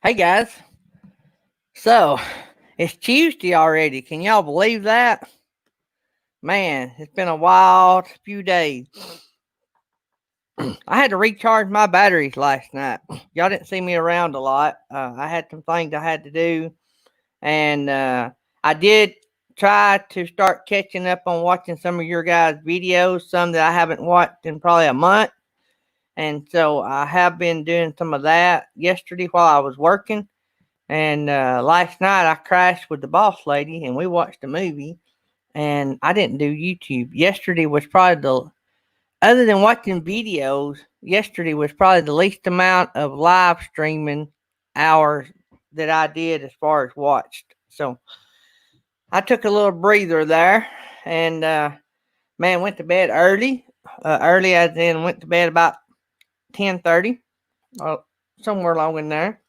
Hey guys, so it's Tuesday already. Can y'all believe that? Man, it's been a wild few days. I had to recharge my batteries last night. Y'all didn't see me around a lot. I had some things I had to do, and I did try to start catching up on watching some of your guys' videos, some that I haven't watched in probably a month. And so I have been doing some of that yesterday while I was working. And last night I crashed with the boss lady and we watched a movie. And I didn't do YouTube. Yesterday was probably other than watching videos, yesterday was probably the least amount of live streaming hours that I did as far as watched. So I took a little breather there and, man, went to bed early. Early as in went to bed about 10:30 or somewhere along in there.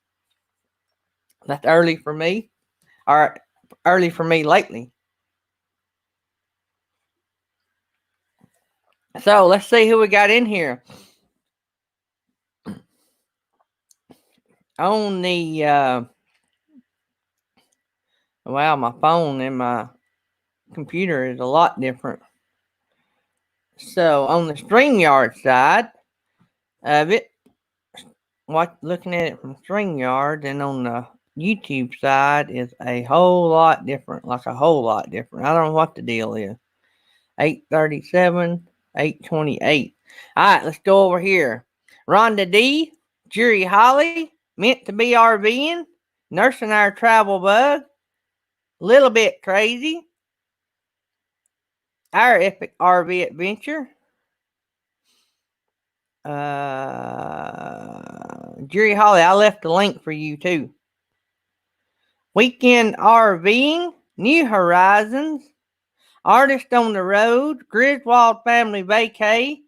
That's early for me, or early for me lately. So let's see who we got in here. On the wow, my phone and my computer is a lot different. So on the StreamYard side of it, looking at it from StreamYard, and on the YouTube side is a whole lot different, like a whole lot different. I don't know what the deal is. 837, 828. All right, let's go over here. Rhonda D, Jury Holly, meant to be RVing, nursing our travel bug, little bit crazy, our epic RV adventure, Jury Holly, I left a link for you too. Weekend RVing, New Horizons, Artist on the Road, Griswold Family Vacay,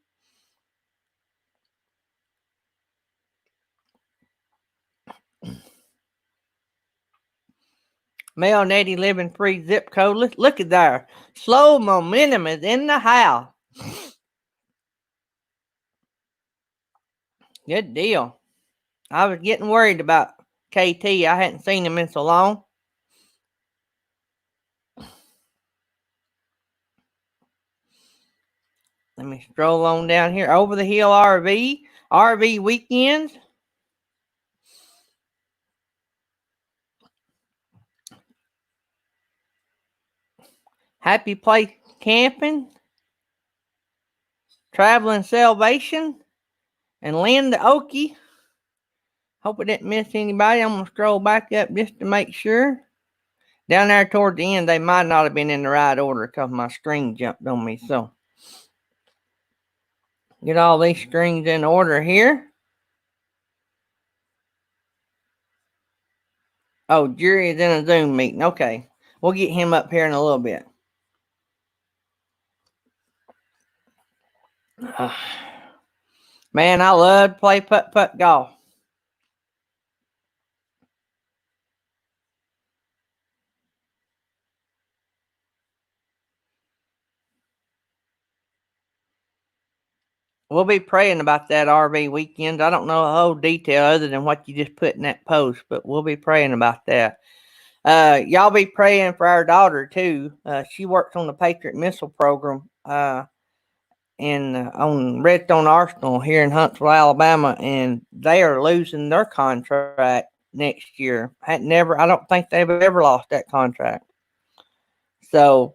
Mel and Eddie living free zip code. Look at there. Slow momentum is in the house. Good deal. I was getting worried about KT. I hadn't seen him in so long. Let me stroll on down here. Over the Hill RV weekends. Happy Place Camping. Traveling Salvation. And Linda Okie. Hope I didn't miss anybody. I'm going to scroll back up just to make sure. Down there toward the end, they might not have been in the right order because my screen jumped on me. So, get all these screens in order here. Oh, Jury is in a Zoom meeting. Okay. We'll get him up here in a little bit. Man, I love to play putt-putt golf. We'll be praying about that RV weekend. I don't know a whole detail other than what you just put in that post, but we'll be praying about that. Y'all be praying for our daughter too. She works on the Patriot Missile Program on Redstone Arsenal here in Huntsville, Alabama, and they are losing their contract next year. I don't think they've ever lost that contract. So,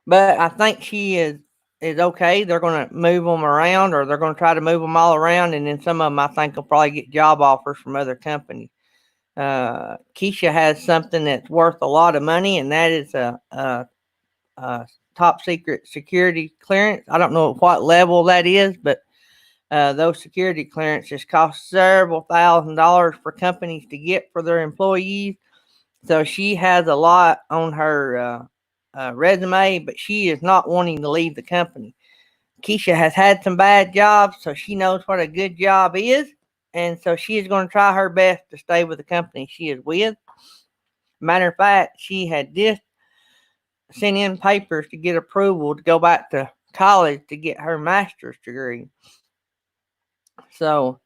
but I think she is okay. They're going to move them around, or they're going to try to move them all around, and then some of them I think will probably get job offers from other companies. Keisha has something that's worth a lot of money, and that is a top secret security clearance. I don't know what level that is, but those security clearances cost several $1,000s for companies to get for their employees. So she has a lot on her resume, but she is not wanting to leave the company. Keisha has had some bad jobs, so she knows what a good job is. And so she is going to try her best to stay with the company she is with. Matter of fact, she had just sent in papers to get approval to go back to college to get her master's degree. So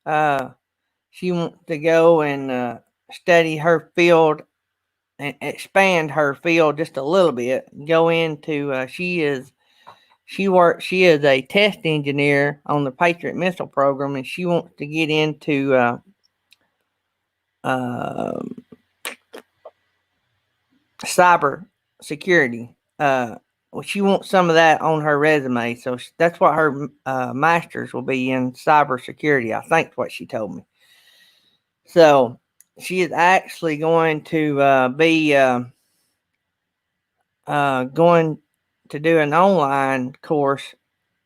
she wants to go and study her field and expand her field just a little bit. Go into she is a test engineer on the Patriot missile program, and she wants to get into uh, cyber security. Well, she wants some of that on her resume, so that's what her master's will be in, cyber security. I think what she told me. So she is actually going to be going to do an online course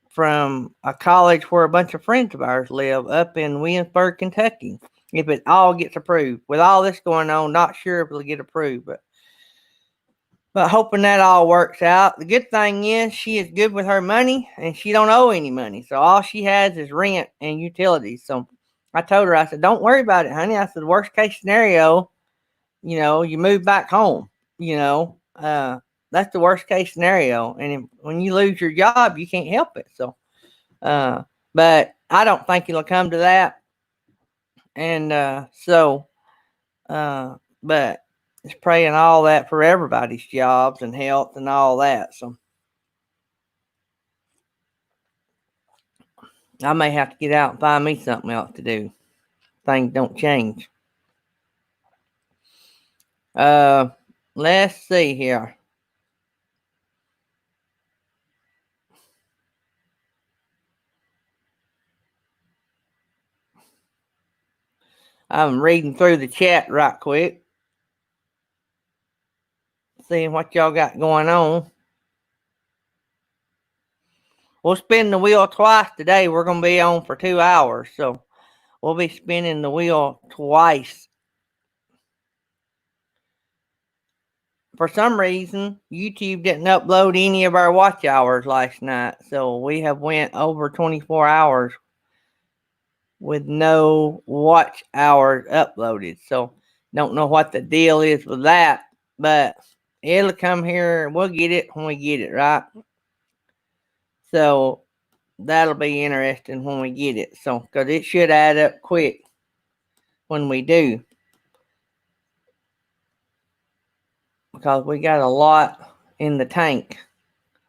from a college where a bunch of friends of ours live up in Williamsburg, Kentucky. If it all gets approved, with all this going on, not sure if it'll get approved, but hoping that all works out. The good thing is she is good with her money and she don't owe any money. So all she has is rent and utilities. So I told her, I said, don't worry about it, honey. I said, worst case scenario, you move back home, that's the worst case scenario. And when you lose your job, you can't help it. So, but I don't think it'll come to that. And but it's praying all that for everybody's jobs and health and all that. So I may have to get out and find me something else to do. Things don't change. Let's see here. I'm reading through the chat right quick, seeing what y'all got going on. We'll spin the wheel twice today. We're going to be on for 2 hours, so we'll be spinning the wheel twice. For some reason, YouTube didn't upload any of our watch hours last night, so we have went over 24 hours with no watch hours uploaded. So don't know what the deal is with that, but it'll come here. We'll get it when we get it, right? So that'll be interesting when we get it. So, because it should add up quick when we do. Because we got a lot in the tank.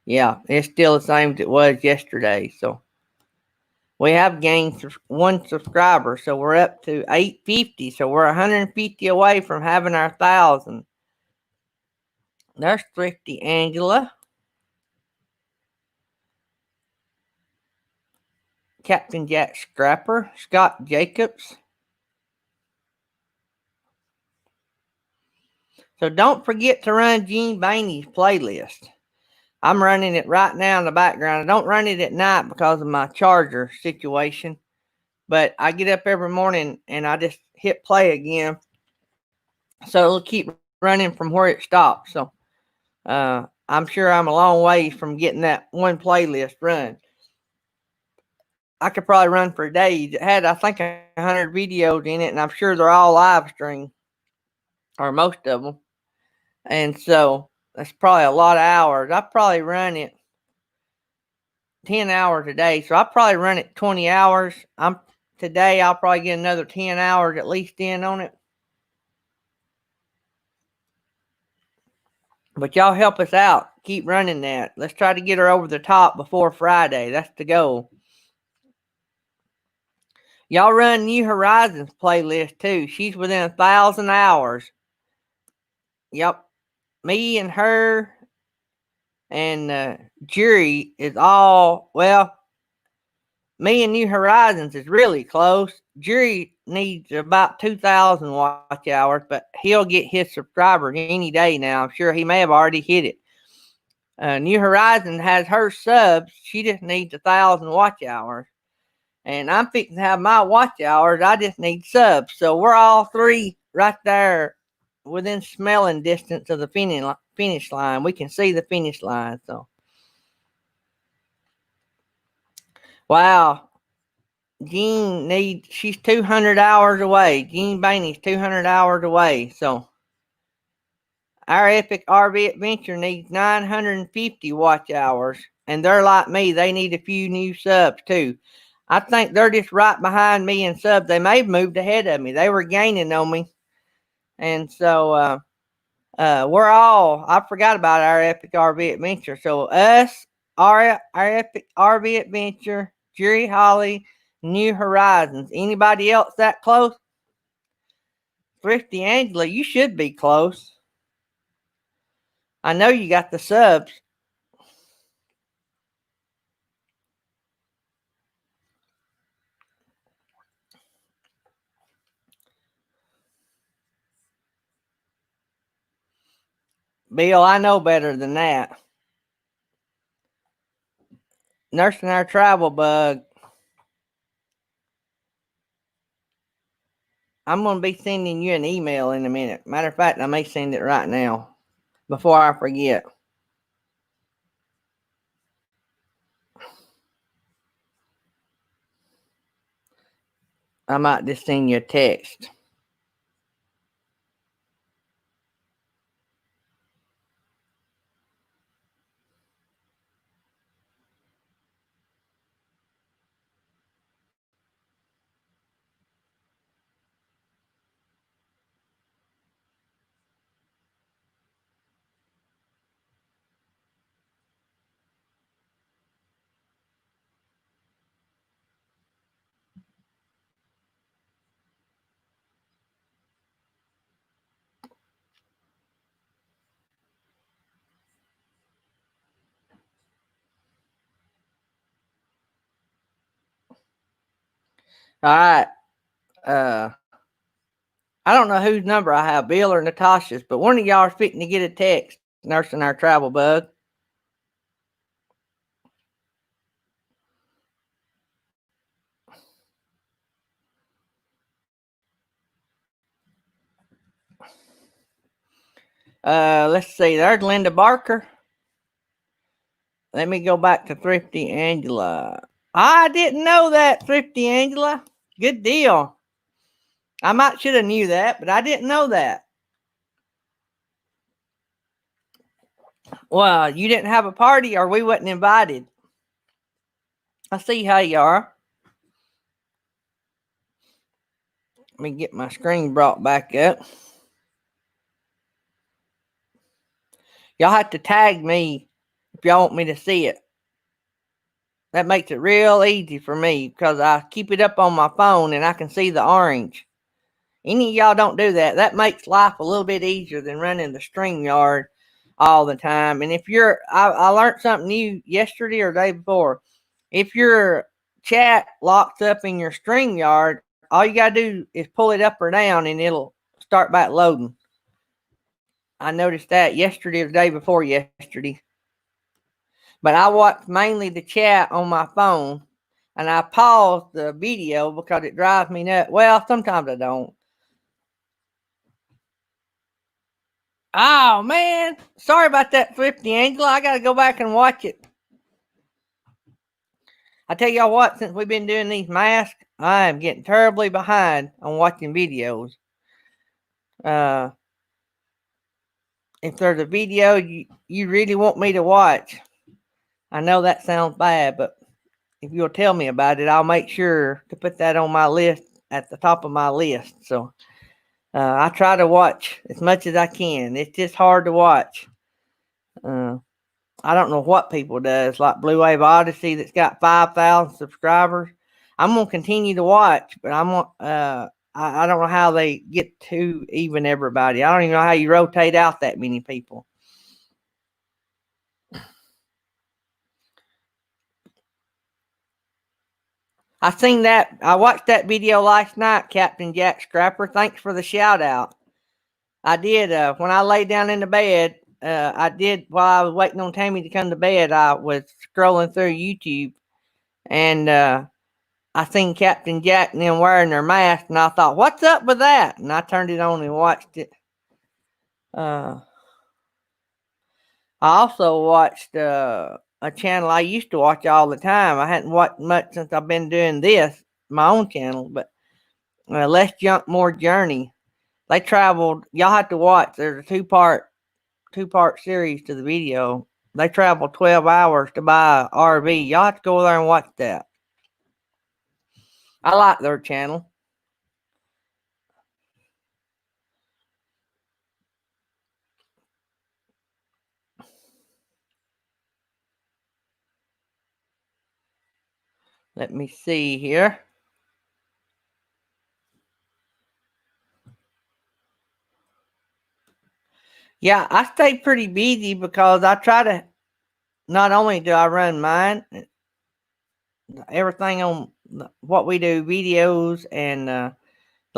Yeah, it's still the same as it was yesterday. So we have gained one subscriber. So we're up to 850. So we're 150 away from having our 1,000. There's Thrifty Angela. Captain Jack Scrapper. Scott Jacobs. So don't forget to run Gene Bainey's playlist. I'm running it right now in the background. I don't run it at night because of my charger situation. But I get up every morning and I just hit play again. So it'll keep running from where it stops. So I'm sure I'm a long ways from getting that one playlist run. I could probably run for days. It had, I think, 100 videos in it, and I'm sure they're all live streamed, or most of them. And so that's probably a lot of hours. I probably run it 10 hours a day. So I probably run it 20 hours. Today I'll probably get another 10 hours at least in on it. But y'all help us out. Keep running that. Let's try to get her over the top before Friday. That's the goal. Y'all run New Horizons playlist too. She's within 1,000 hours. Yep. Me and her and Jury is all, well, me and New Horizons is really close. Jury needs about 2,000 watch hours, but he'll get his subscribers any day now. I'm sure he may have already hit it. New Horizons has her subs. She just needs 1,000 watch hours. And I'm fixing to have my watch hours. I just need subs. So we're all three right there within smelling distance of the finish line. We can see the finish line. So, wow. She's 200 hours away. Jean Bainey's 200 hours away. So, our epic RV adventure needs 950 watch hours. And they're like me. They need a few new subs too. I think they're just right behind me in subs. They may have moved ahead of me. They were gaining on me. And so we're all, I forgot about our Epic RV Adventure. So us, our Epic RV Adventure, Jerry Holly, New Horizons. Anybody else that close? Thrifty Angela, you should be close. I know you got the subs. Bill, I know better than that. Nursing our travel bug. I'm going to be sending you an email in a minute. Matter of fact, I may send it right now before I forget. I might just send you a text. All right. I don't know whose number I have, Bill or Natasha's, but one of y'all is fitting to get a text nursing our travel bug. Let's see. There's Linda Barker. Let me go back to Thrifty Angela. I didn't know that, Thrifty Angela. Good deal. I might should have knew that, but I didn't know that. Well, you didn't have a party or we wasn't invited. I see how you are. Let me get my screen brought back up. Y'all have to tag me if y'all want me to see it. That makes it real easy for me because I keep it up on my phone and I can see the orange. Any of y'all don't do that. That makes life a little bit easier than running the StreamYard all the time. And if I learned something new yesterday or day before. If your chat locks up in your StreamYard, all you gotta do is pull it up or down and it'll start back loading. I noticed that yesterday or the day before yesterday. But I watch mainly the chat on my phone and I pause the video because it drives me nuts. Well, sometimes I don't. Oh man, sorry about that, Thrifty Angela. I gotta go back and watch it. I tell y'all what, since we've been doing these masks, I am getting terribly behind on watching videos. If there's a video you really want me to watch, I know that sounds bad, but if you'll tell me about it, I'll make sure to put that on my list at the top of my list. So I try to watch as much as I can. It's just hard to watch. I don't know what people does, like Blue Wave Odyssey that's got 5,000 subscribers. I'm gonna continue to watch, but I don't know how they get to even everybody. I don't even know how you rotate out that many people. I seen that. I watched that video last night, Captain Jack Scrapper. Thanks for the shout out. I did. When I lay down in the bed, I did while I was waiting on Tammy to come to bed. I was scrolling through YouTube, and I seen Captain Jack and them wearing their mask, and I thought, "What's up with that?" And I turned it on and watched it. I also watched a channel I used to watch all the time. I hadn't watched much since I've been doing this, my own channel, but Less Junk, More Journey. They traveled. Y'all have to watch. There's a two part series to the video. They traveled 12 hours to buy an RV. Y'all have to go there and watch that. I like their channel. Let me see here. Yeah, I stay pretty busy because I try to, not only do I run mine, everything on what we do, videos and the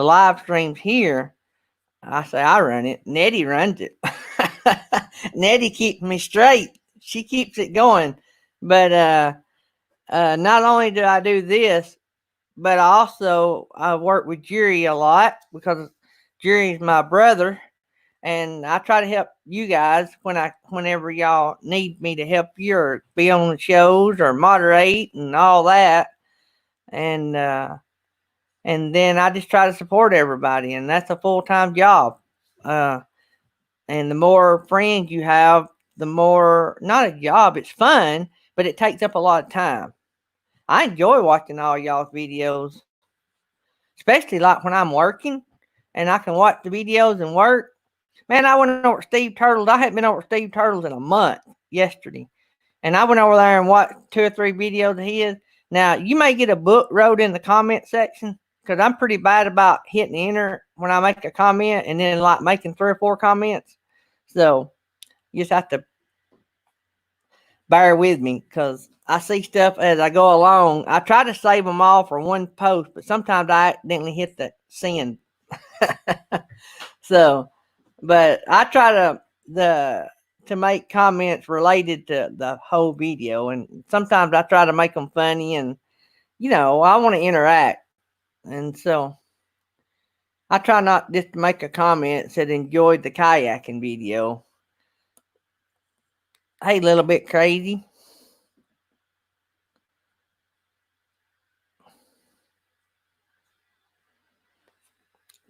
live streams here, I say I run it. Nettie runs it. Nettie keeps me straight. She keeps it going. But not only do I do this, but I work with Jerry a lot because Jerry's my brother, and I try to help you guys whenever y'all need me to help you or be on the shows or moderate and all that, and then I just try to support everybody, and that's a full-time job. Uh, and the more friends you have, the more, not a job, it's fun, but it takes up a lot of time. I enjoy watching all y'all's videos, especially like when I'm working and I can watch the videos and work. Man, I went over to Steve Turtles. I hadn't been over to Steve Turtles in a month yesterday. And I went over there and watched 2 or 3 videos of his. Now, you may get a book wrote in the comment section because I'm pretty bad about hitting enter when I make a comment and then like making 3 or 4 comments. So you just have to bear with me because I see stuff as I go along. I try to save them all for one post, but sometimes I accidentally hit the send. So, but I try to make comments related to the whole video, and sometimes I try to make them funny, and I want to interact, and so I try not just to make a comment that enjoyed the kayaking video. Hey, little bit crazy.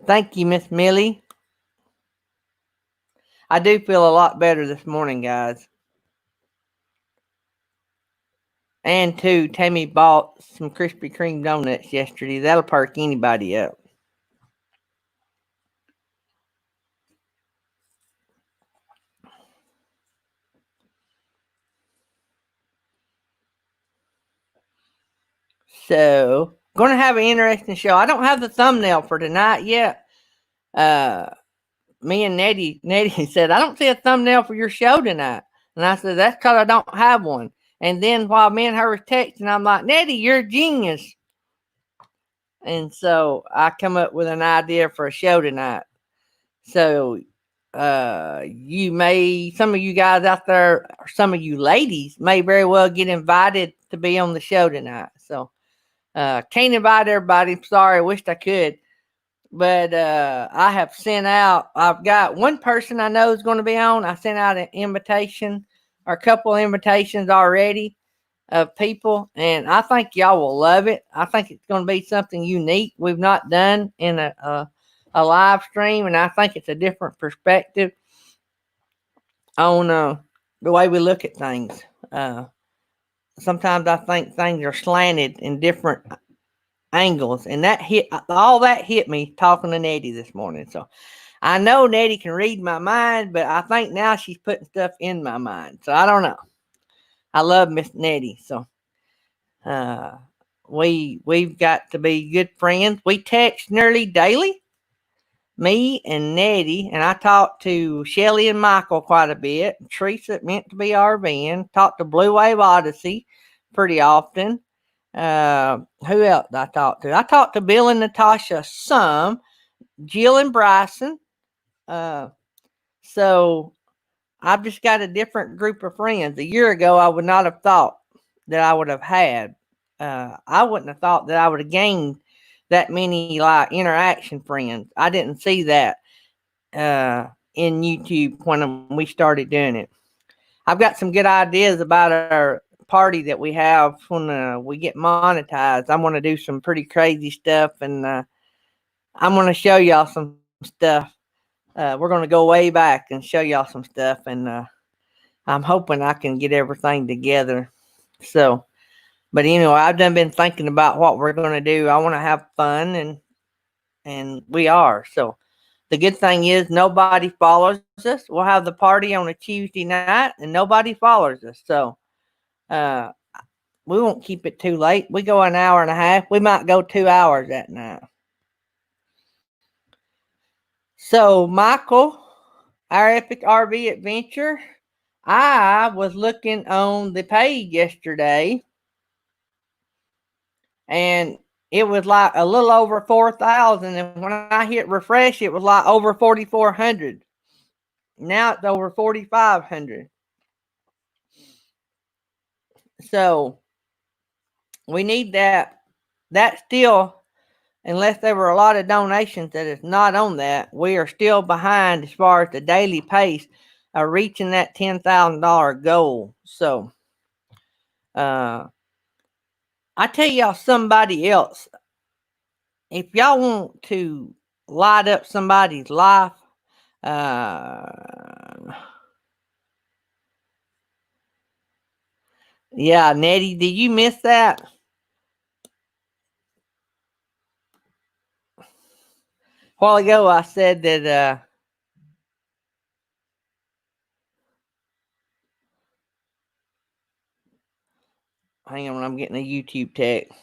Thank you, Miss Millie. I do feel a lot better this morning, guys. And too, Tammy bought some Krispy Kreme donuts yesterday. That'll perk anybody up. So, going to have an interesting show. I don't have the thumbnail for tonight yet. Me and Nettie said, I don't see a thumbnail for your show tonight. And I said, that's because I don't have one. And then while me and her was texting, I'm like, Nettie, you're a genius. And so I come up with an idea for a show tonight. So some of you guys out there, or some of you ladies may very well get invited to be on the show tonight. So can't invite everybody. Sorry, I wished I could. But I have sent out, I've got one person I know is going to be on. I sent out an invitation or a couple of invitations already of people, and I think y'all will love it. I think it's going to be something unique we've not done in a live stream, and I think it's a different perspective on the way we look at things. Sometimes I think things are slanted in different angles, and all that hit me talking to Nettie this morning. So I know Nettie can read my mind, but I think now she's putting stuff in my mind. So I don't know. I love Miss Nettie. So we've got to be good friends. We text nearly daily, me and Nettie, and I talked to Shelly and Michael quite a bit. Teresa meant to be RVing. Talked to Blue Wave Odyssey pretty often. Who else did I talk to? I talked to Bill and Natasha some, Jill and Bryson. So I've just got a different group of friends. A year ago, I would not have thought that I would have had. I wouldn't have thought that I would have gained that many like interaction friends. I didn't see that in YouTube when we started doing it. I've got some good ideas about our party that we have when we get monetized. I'm going to do some pretty crazy stuff, and I'm going to show y'all some stuff. We're going to go way back and show y'all some stuff, and I'm hoping I can get everything together. So, But anyway, I've done been thinking about what we're going to do. I want to have fun, and we are. So the good thing is nobody follows us. We'll have the party on a Tuesday night, and nobody follows us. So uh, we won't keep it too late. We go an hour and a half. We might go 2 hours that night. So Michael, our epic RV adventure. I was looking on the page yesterday, and it was like a little over 4,000. And when I hit refresh, it was like over 4,400. Now it's over 4,500. So we need that. That still, unless there were a lot of donations that is not on that, we are still behind as far as the daily pace of reaching that $10,000 goal. So, uh, I tell y'all somebody else, if y'all want to light up somebody's life, uh, yeah, Nettie, did you miss that? A while ago, I said that, hang on, I'm getting a YouTube text.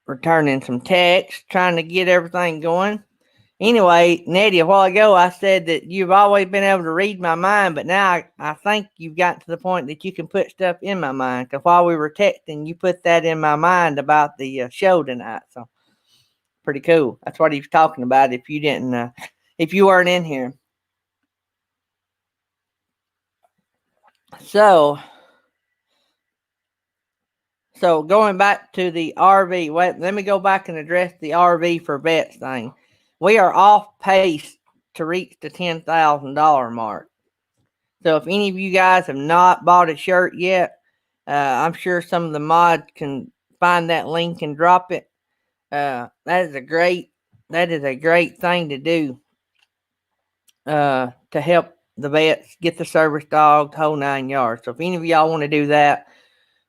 Returning some text, trying to get everything going. Anyway, Nettie, a while ago I said that you've always been able to read my mind, but now I think you've gotten to the point that you can put stuff in my mind. Because while we were texting, you put that in my mind about the show tonight. So pretty cool. That's what he was talking about. If you didn't, if you weren't in here, so going back to the RV. Wait, let me go back and address the RV for vets thing. We are off pace to reach the $10,000 mark. So if any of you guys have not bought a shirt yet, I'm sure some of the mods can find that link and drop it. That is a great thing to do to help the vets get the service dogs, whole 9 yards. So if any of y'all want to do that,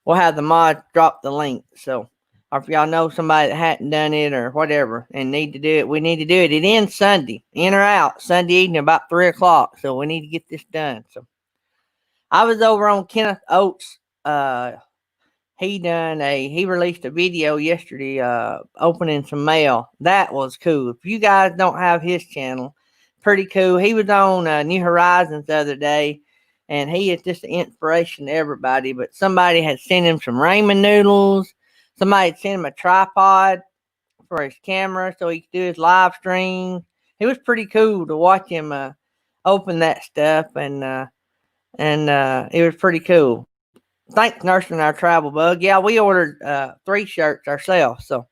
we'll have the mods drop the link. So, or if y'all know somebody that hadn't done it or whatever and need to do it, we need to do it. It ends Sunday, in or out, Sunday evening about 3 o'clock. So we need to get this done. So I was over on Kenneth Oates. He released a video yesterday opening some mail. That was cool. If you guys don't have his channel, pretty cool. He was on New Horizons the other day, and he is just an inspiration to everybody. But somebody had sent him some ramen noodles. Somebody had sent him a tripod for his camera so he could do his live stream. It was pretty cool to watch him open that stuff, and it was pretty cool. Thanks, Nursing Our Travel Bug. Yeah, we ordered 3 shirts ourselves, so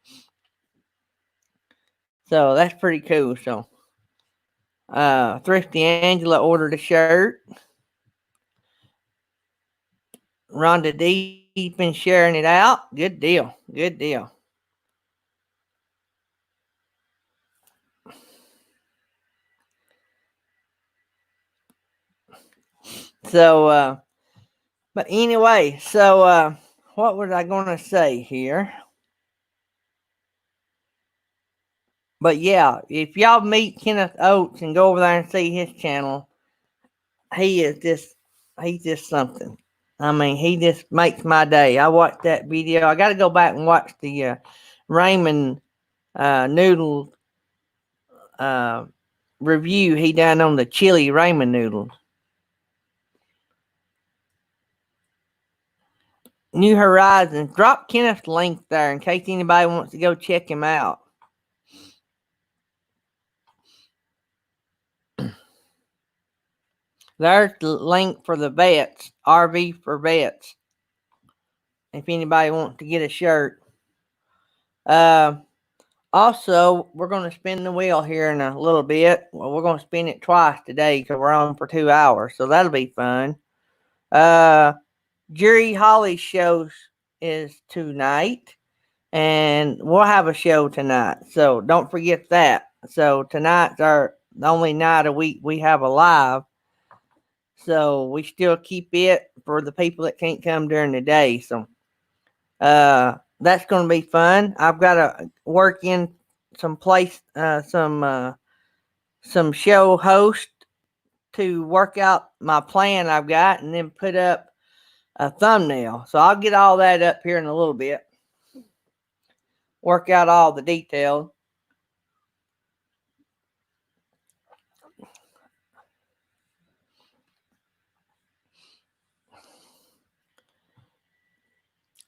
that's pretty cool. So Thrifty Angela ordered a shirt. Rhonda D's been sharing it out. Good deal. Good deal. So but anyway, so what was I gonna say here? But yeah, if y'all meet Kenneth Oates and go over there and see his channel, he is he's just something. I mean, he just makes my day. I watched that video. I got to go back and watch the ramen noodle uh, review he done on the chili ramen noodles. New Horizons. Drop Kenneth's link there in case anybody wants to go check him out. There's the link for the vets, RV for vets. If anybody wants to get a shirt. Uh, Also, we're going to spin the wheel here in a little bit. Well, we're going to spin it twice today because we're on for 2 hours, so that'll be fun. Uh, Jerry Holly's show is tonight, and we'll have a show tonight, so don't forget that. So tonight's the only night a week we have a live, so we still keep it for the people that can't come during the day. So that's going to be fun. I've got to work in some place, some show host to work out my plan I've got, and then put up a thumbnail. So I'll get all that up here in a little bit. Work out all the details.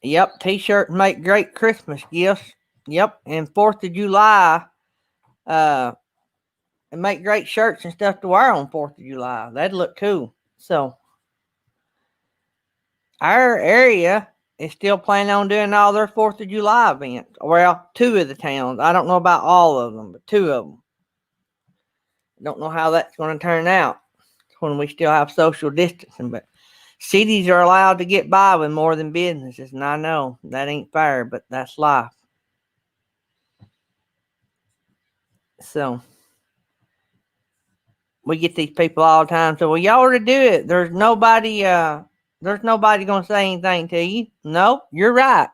Yep, t-shirts make great Christmas gifts. Yep, and 4th of July, uh, and make great shirts and stuff to wear on 4th of July. That'd look cool. So our area is still planning on doing all their 4th of July events. Well, 2 of the towns. I don't know about all of them, but 2 of them. Don't know how that's going to turn out when we still have social distancing, but cities are allowed to get by with more than businesses, and I know that ain't fair, but that's life. So we get these people all the time. So, well, y'all already do it. There's nobody going to say anything to you. No, you're right.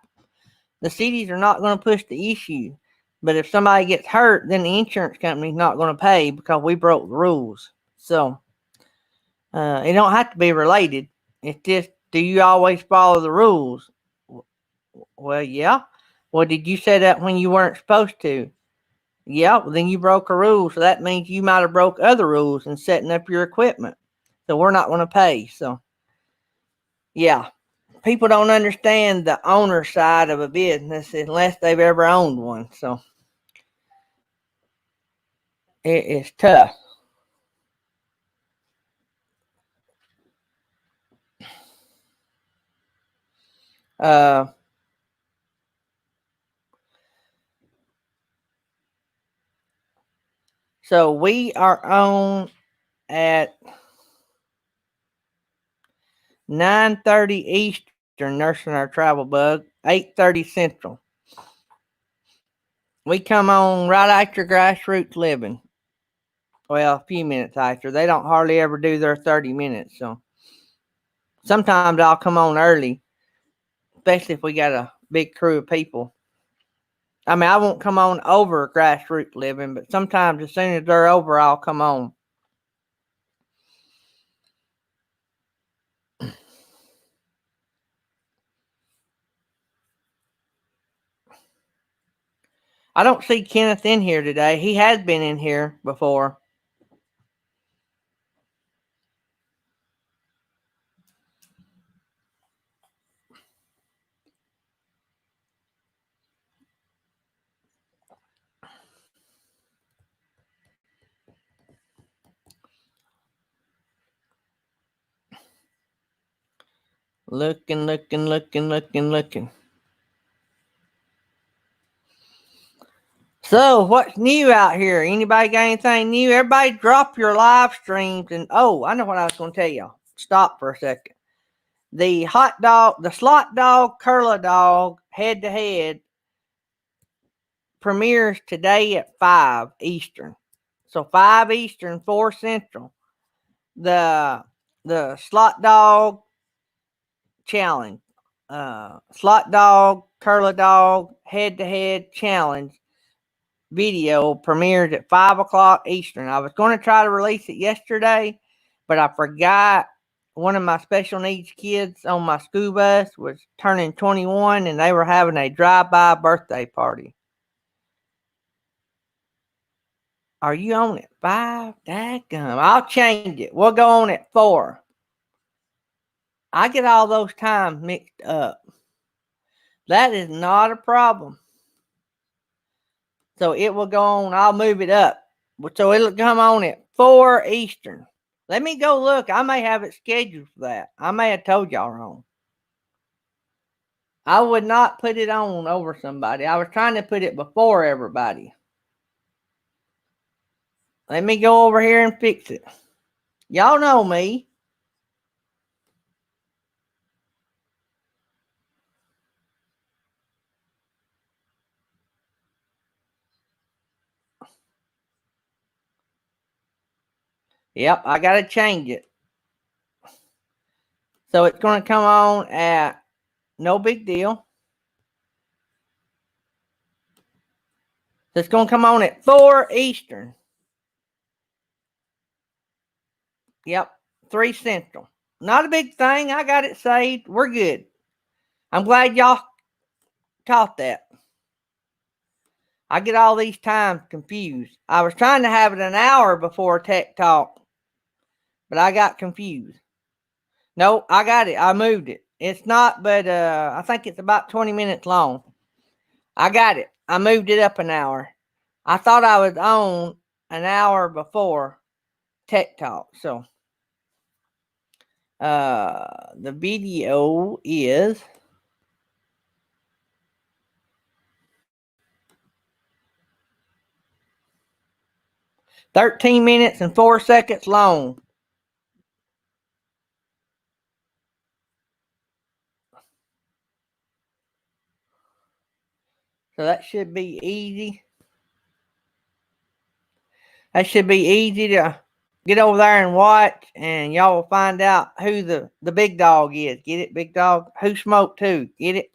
The cities are not going to push the issue. But if somebody gets hurt, then the insurance company's not going to pay because we broke the rules. So it don't have to be related. It's just, do you always follow the rules? Well, yeah. Well, did you set up when you weren't supposed to? Yeah, well, then you broke a rule. So that means you might have broke other rules in setting up your equipment. So we're not going to pay. So, yeah. People don't understand the owner side of a business unless they've ever owned one. So it is tough. Uh, so we are on at 9:30 Eastern, nursing our travel bug, 8:30 Central. We come on right after Grassroots Living. Well, a few minutes after. They don't hardly ever do their 30 minutes. So sometimes I'll come on early, especially if we got a big crew of people. I mean, I won't come on over Grassroots Living, but sometimes as soon as they're over, I'll come on. I don't see Kenneth in here today. He has been in here before. Looking. So, what's new out here? Anybody got anything new? Everybody drop your live streams and I know what I was going to tell y'all. Stop for a second. The slot dog, curler dog, head to head premieres today at 5 Eastern. So 5 Eastern, 4 Central. The slot dog challenge. Slot dog, curler dog, head to head challenge video premieres at 5 o'clock Eastern. I was going to try to release it yesterday, but I forgot. One of my special needs kids on my school bus was turning 21 and they were having a drive-by birthday party. Are you on at 5? Dadgum. I'll change it. We'll go on at 4. I get all those times mixed up. That is not a problem. So it will go on. I'll move it up. So it'll come on at 4 Eastern. Let me go look. I may have it scheduled for that. I may have told y'all wrong. I would not put it on over somebody. I was trying to put it before everybody. Let me go over here and fix it. Y'all know me. Yep, I got to change it. So it's going to come on at no big deal. So it's going to come on at 4 Eastern. Yep, 3 Central. Not a big thing. I got it saved. We're good. I'm glad y'all caught that. I get all these times confused. I was trying to have it an hour before Tech Talk, but I got confused. No, I got it. I moved it. It's not, but I think it's about 20 minutes long. I got it. I moved it up an hour. I thought I was on an hour before Tech Talk. So the video is 13 minutes and 4 seconds long. So that should be easy. That should be easy to get over there and watch, and y'all will find out who the big dog is. Get it, big dog? Who smoked who? Get it?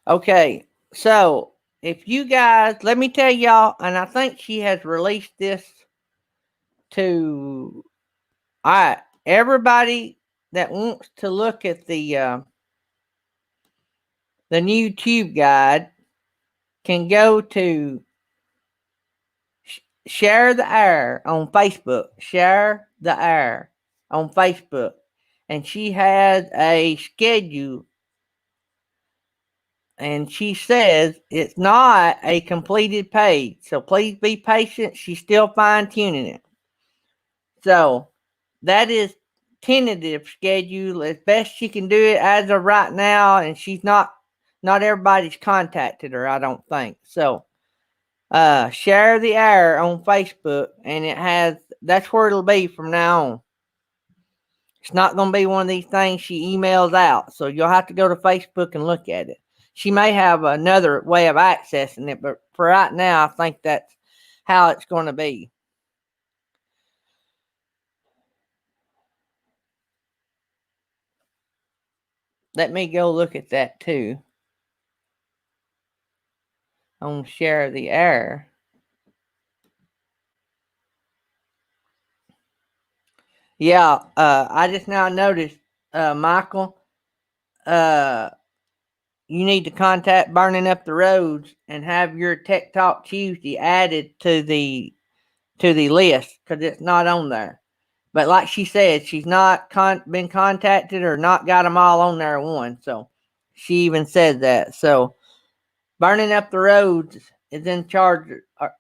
Okay, so if you guys, let me tell y'all, and I think she has released this to, all right, everybody that wants to look at the new tube guide can go to Share the Air on Facebook. Share the Air on Facebook. And she has a schedule. And she says it's not a completed page. So please be patient. She's still fine tuning it. So that is tentative schedule as best she can do it as of right now. And she's not everybody's contacted her, I don't think. So Share the Air on Facebook, and that's where it'll be from now on. It's not going to be one of these things she emails out, so you'll have to go to Facebook and look at it. She may have another way of accessing it, but for right now, I think that's how it's going to be. Let me go look at that too. On Share the Air. Yeah, I just now noticed, Michael, uh, you need to contact Burning Up the Roads and have your Tech Talk Tuesday added to the list because it's not on there. But like she said, she's not been contacted or not got them all on there one. So she even said that. So Burning Up the Roads is in charge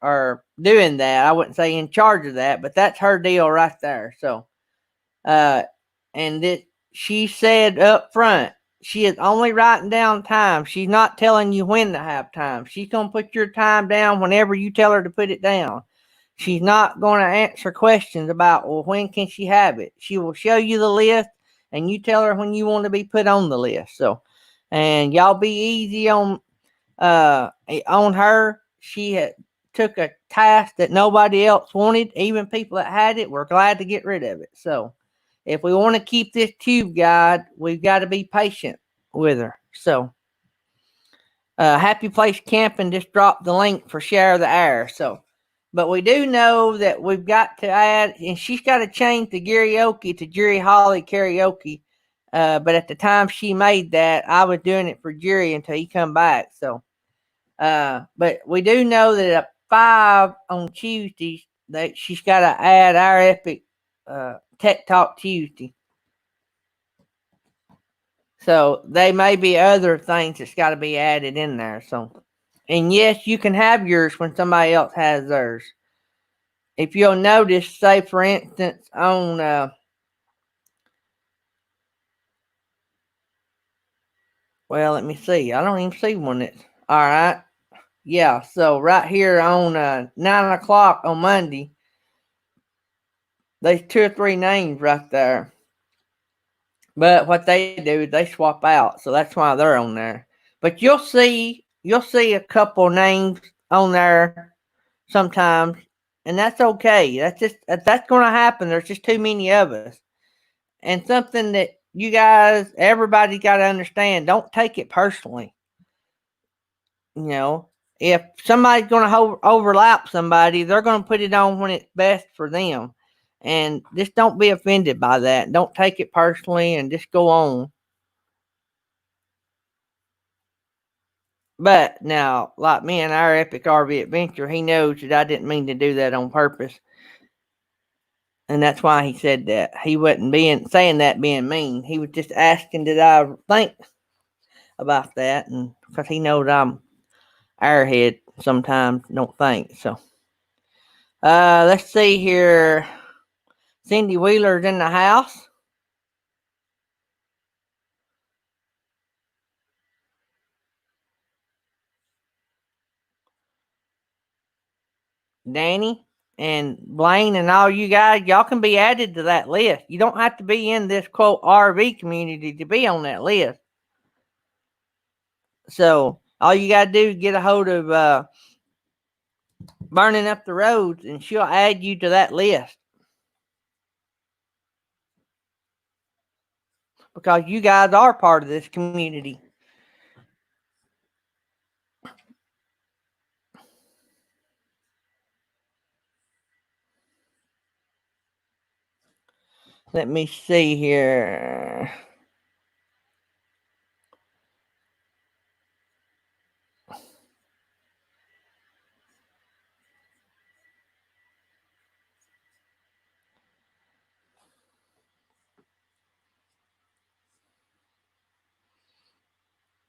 or doing that. I wouldn't say in charge of that, but that's her deal right there. So and she said up front, she is only writing down time. She's not telling you when to have time. She's going to put your time down whenever you tell her to put it down. She's not going to answer questions about, well, when can she have it? She will show you the list, and you tell her when you want to be put on the list. So, and y'all be easy on her. She had took a task that nobody else wanted. Even people that had it were glad to get rid of it. So, if we want to keep this tube guide, we've got to be patient with her. So, Happy Place Camping just dropped the link for Share the Air. So, but we do know that we've got to add, and she's got to change the karaoke to Jerry Holly karaoke. But at the time she made that, I was doing it for Jerry until he come back. So, but we do know that at 5 on Tuesdays that she's got to add our epic Tech Talk Tuesday. So they may be other things that's got to be added in there. So, and yes, you can have yours when somebody else has theirs. If you'll notice, say for instance, on well, let me see. I don't even see one that's all right. Yeah, so right here on 9 o'clock on Monday, there's two or three names right there. But what they do, they swap out, so that's why they're on there. But you'll see a couple names on there sometimes, and that's okay. That's going to happen. There's just too many of us, and something that you guys, everybody, got to understand. Don't take it personally. You know, if somebody's going to overlap somebody, they're going to put it on when it's best for them, and just don't be offended by that. Don't take it personally, and just go on. But now, like me and our epic RV adventure, he knows that I didn't mean to do that on purpose. And that's why he said that. He wasn't being saying that being mean. He was just asking did I think about that, and because he knows I'm airhead sometimes, don't think. So let's see here. Cindy Wheeler's in the house. Danny and Blaine and all you guys, y'all can be added to that list. You don't have to be in this quote RV community to be on that list. So all you gotta do is get a hold of Burning Up the Roads, and she'll add you to that list because you guys are part of this community. Let me see here.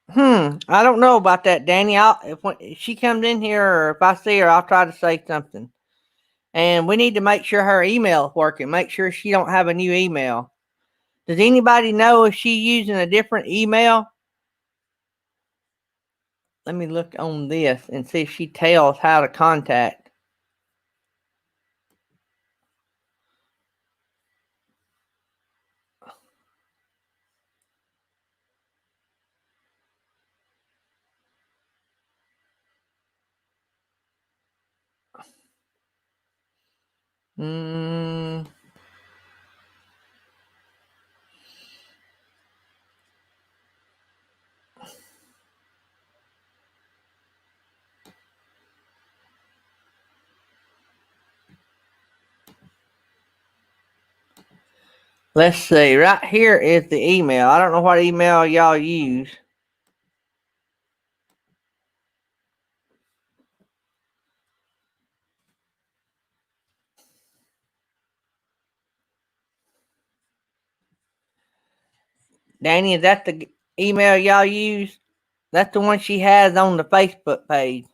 I don't know about that, Danny. If she comes in here or if I see her, I'll try to say something. And we need to make sure her email is working. Make sure she don't have a new email. Does anybody know if she's using a different email? Let me look on this and see if she tells how to contact. Hmm. Let's see. Right here is the email. I don't know what email y'all use. Danny, is that the email y'all use? That's the one she has on the Facebook page.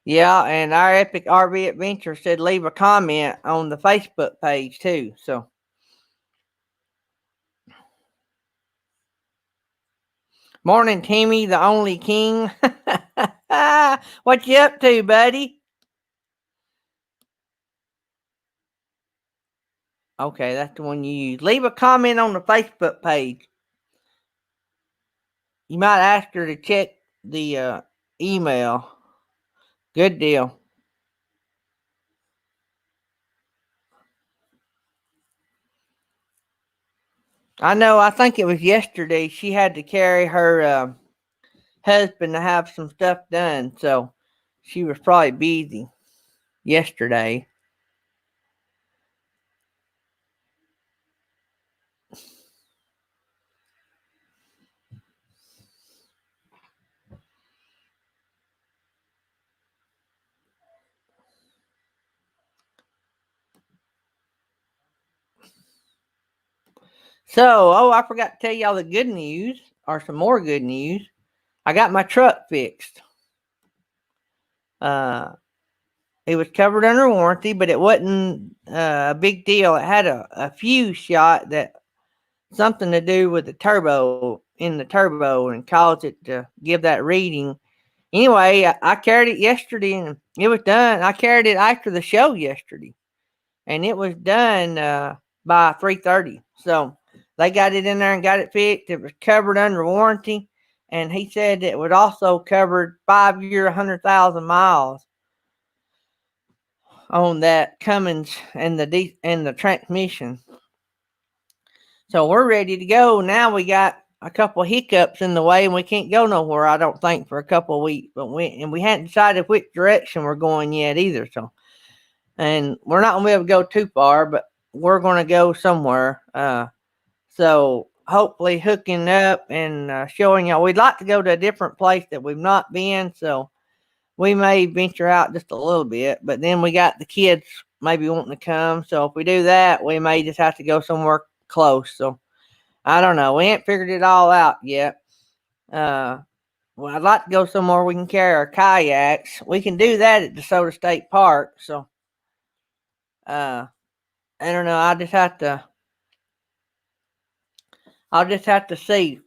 Yeah, and our Epic RV Adventure said leave a comment on the Facebook page too. So, morning, Timmy, the only king. What you up to, buddy? Okay, that's the one you use. Leave a comment on the Facebook page. You might ask her to check the email. Good deal. I know. I think it was yesterday. She had to carry her husband to have some stuff done, so she was probably busy yesterday. So, oh, I forgot to tell y'all the good news, or some more good news. I got my truck fixed. Uh, it was covered under warranty, but it wasn't a big deal. It had a fuse shot that something to do with the turbo in the turbo and caused it to give that reading. Anyway, I carried it yesterday and it was done. I carried it after the show yesterday and it was done by 3:30. So they got it in there and got it fixed. It was covered under warranty, and he said it would also cover 5 year, 100,000 miles on that Cummins and the transmission. So we're ready to go. Now we got a couple of hiccups in the way, and we can't go nowhere. I don't think for a couple of weeks. But we hadn't decided which direction we're going yet either. So, and we're not gonna be able to go too far, but we're gonna go somewhere. So hopefully hooking up and showing y'all. We'd like to go to a different place that we've not been. So we may venture out just a little bit. But then we got the kids maybe wanting to come. So if we do that, we may just have to go somewhere close. So I don't know. We ain't figured it all out yet. Uh, well, I'd like to go somewhere we can carry our kayaks. We can do that at DeSoto State Park. So, uh, I don't know. I'll just have to see.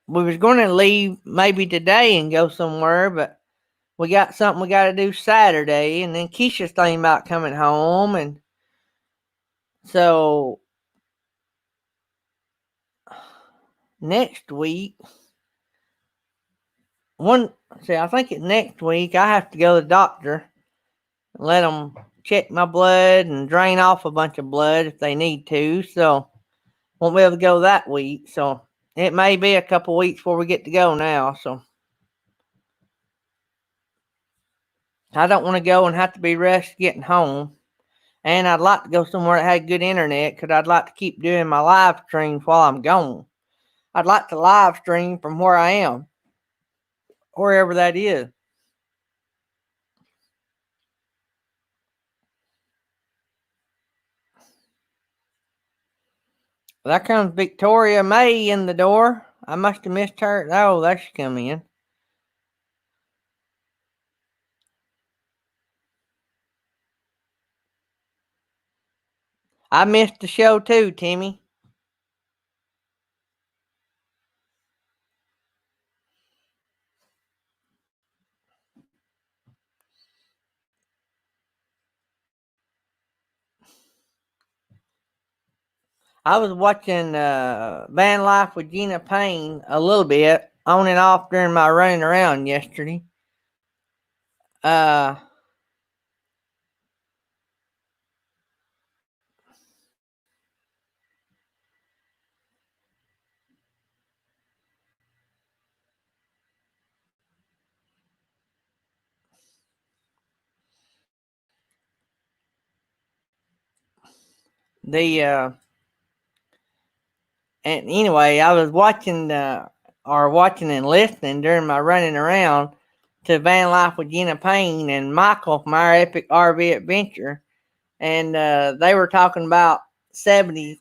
We was going to leave maybe today and go somewhere, but we got something we got to do Saturday, and then Keisha's thinking about coming home, and so next week, one see, I think it's next week. I have to go to the doctor, let them check my blood and drain off a bunch of blood if they need to. So won't be able to go that week. So it may be a couple weeks before we get to go now. So I don't want to go and have to be rushed getting home. And I'd like to go somewhere that had good internet because I'd like to keep doing my live streams while I'm gone. I'd like to live stream from where I am, wherever that is. There comes Victoria May in the door. I must have missed her. Oh, there she come in. I missed the show too, Timmy. I was watching Van Life with Gina Payne a little bit, on and off during my running around yesterday. Uh, the and anyway, I was watching and listening during my running around to Van Life with Gina Payne and Michael from our Epic RV Adventure, and they were talking about 70s.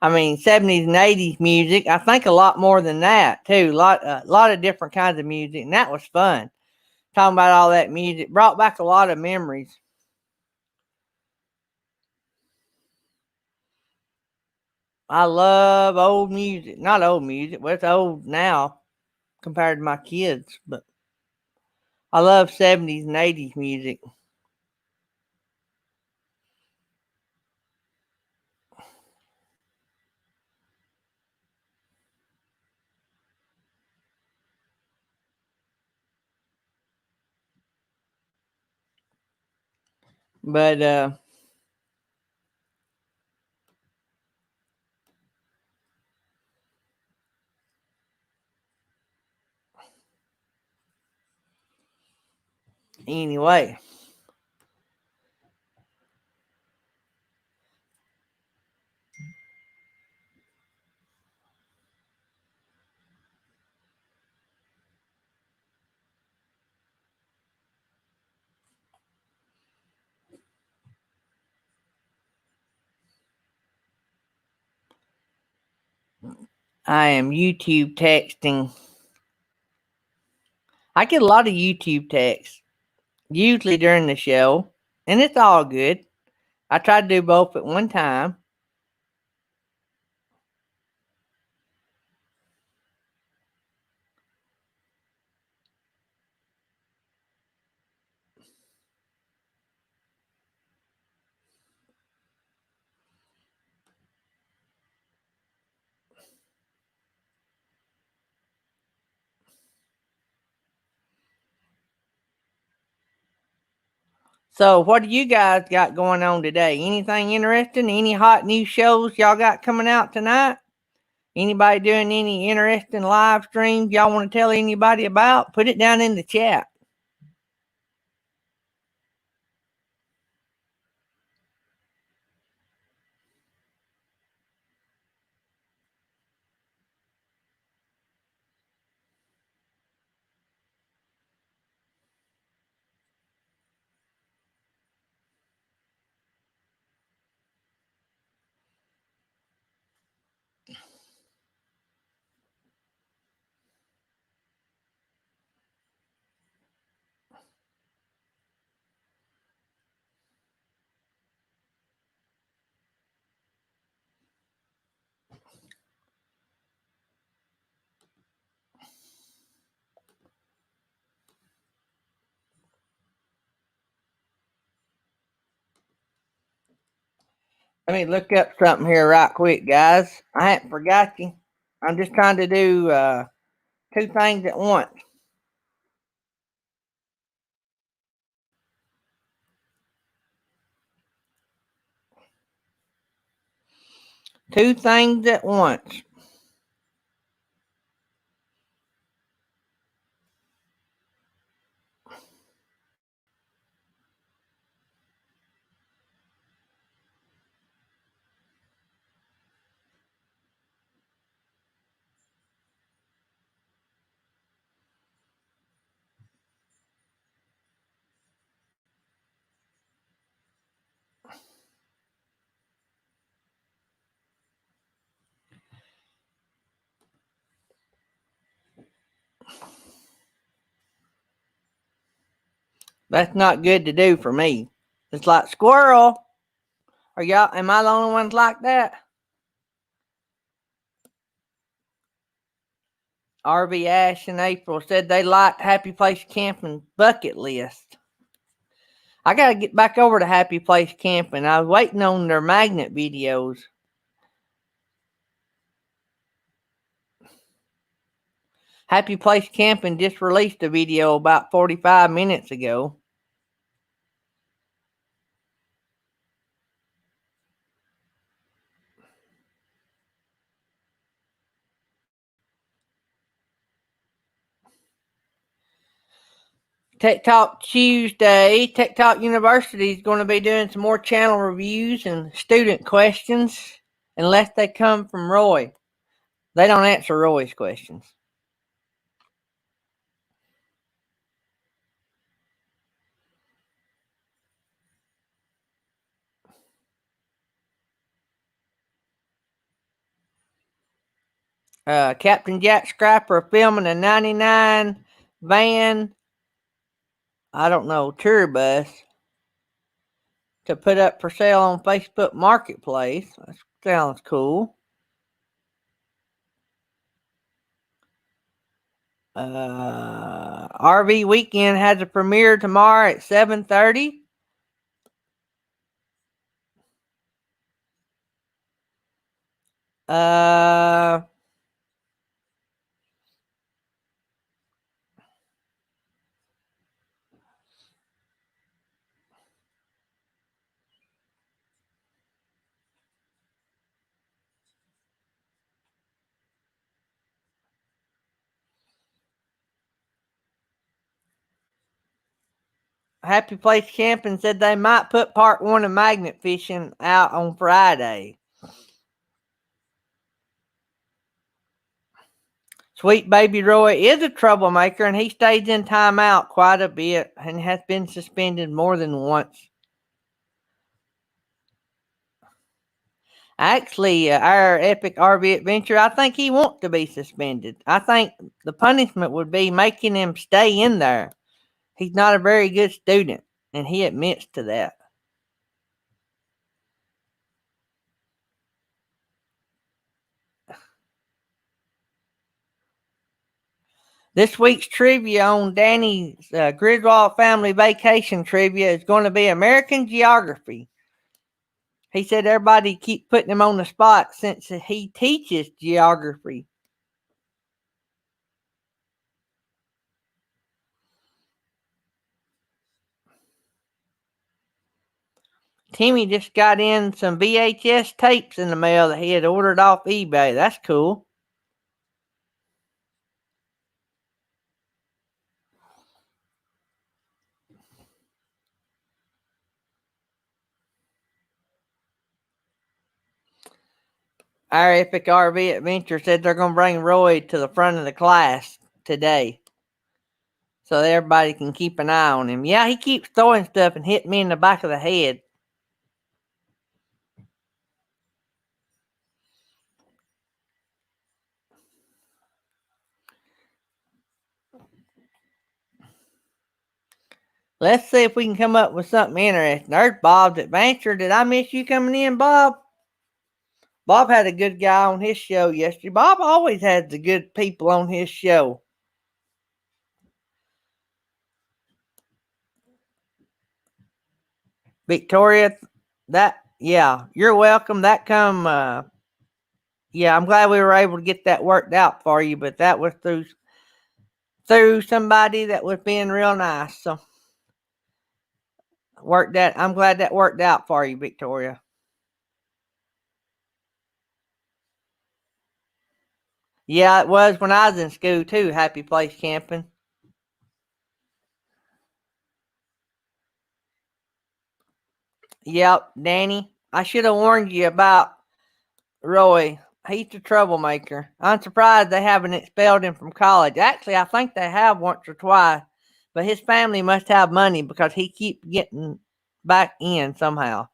I mean, 70s and 80s music. I think a lot more than that too. A lot of different kinds of music, and that was fun. Talking about all that music brought back a lot of memories. I love old music. Not old music, but it's old now compared to my kids. But I love 70s and 80s music. But anyway, I am YouTube texting. I get a lot of YouTube texts, usually during the show, and it's all good. I try to do both at one time. So, what do you guys got going on today? Anything interesting? Any hot new shows y'all got coming out tonight? Anybody doing any interesting live streams y'all want to tell anybody about? Put it down in the chat. Let me look up something here right quick, guys. I haven't forgot you. I'm just trying to do two things at once. Two things at once. That's not good to do for me. It's like squirrel. Are y'all? Am I the only ones like that? RV Ash and April said they liked Happy Place Camping bucket list. I gotta get back over to Happy Place Camping. I was waiting on their magnet videos. Happy Place Camping just released a video about 45 minutes ago. Tech Talk Tuesday. Tech Talk University is going to be doing some more channel reviews and student questions, unless they come from Roy. They don't answer Roy's questions. Captain Jack Scrapper filming a 99 van, I don't know, tour bus to put up for sale on Facebook Marketplace. That sounds cool. RV Weekend has a premiere tomorrow at 7:30. Uh, Happy Place Camping said they might put part one of magnet fishing out on Friday. Sweet Baby Roy is a troublemaker, and he stays in timeout quite a bit and has been suspended more than once. Actually, our epic RV adventure, I think he wants to be suspended. I think the punishment would be making him stay in there. He's not a very good student, and he admits to that. This week's trivia on Danny's Griswold family vacation trivia is going to be American geography. He said everybody keep putting him on the spot since he teaches geography. Timmy just got in some VHS tapes in the mail that he had ordered off eBay. That's cool. Our epic RV adventure said they're going to bring Roy to the front of the class today so that everybody can keep an eye on him. Yeah, he keeps throwing stuff and hitting me in the back of the head. Let's see if we can come up with something interesting. There's Bob's adventure. Did I miss you coming in, Bob? Bob had a good guy on his show yesterday. Bob always has the good people on his show. Victoria, yeah, you're welcome. Yeah, I'm glad we were able to get that worked out for you, but that was through somebody that was being real nice. So I'm glad that worked out for you, Victoria. Yeah, it was when I was in school too. Happy place camping. Yep, Danny. I should have warned you about Roy. He's a troublemaker. I'm surprised they haven't expelled him from college. Actually, I think they have once or twice, but his family must have money because he keeps getting back in somehow.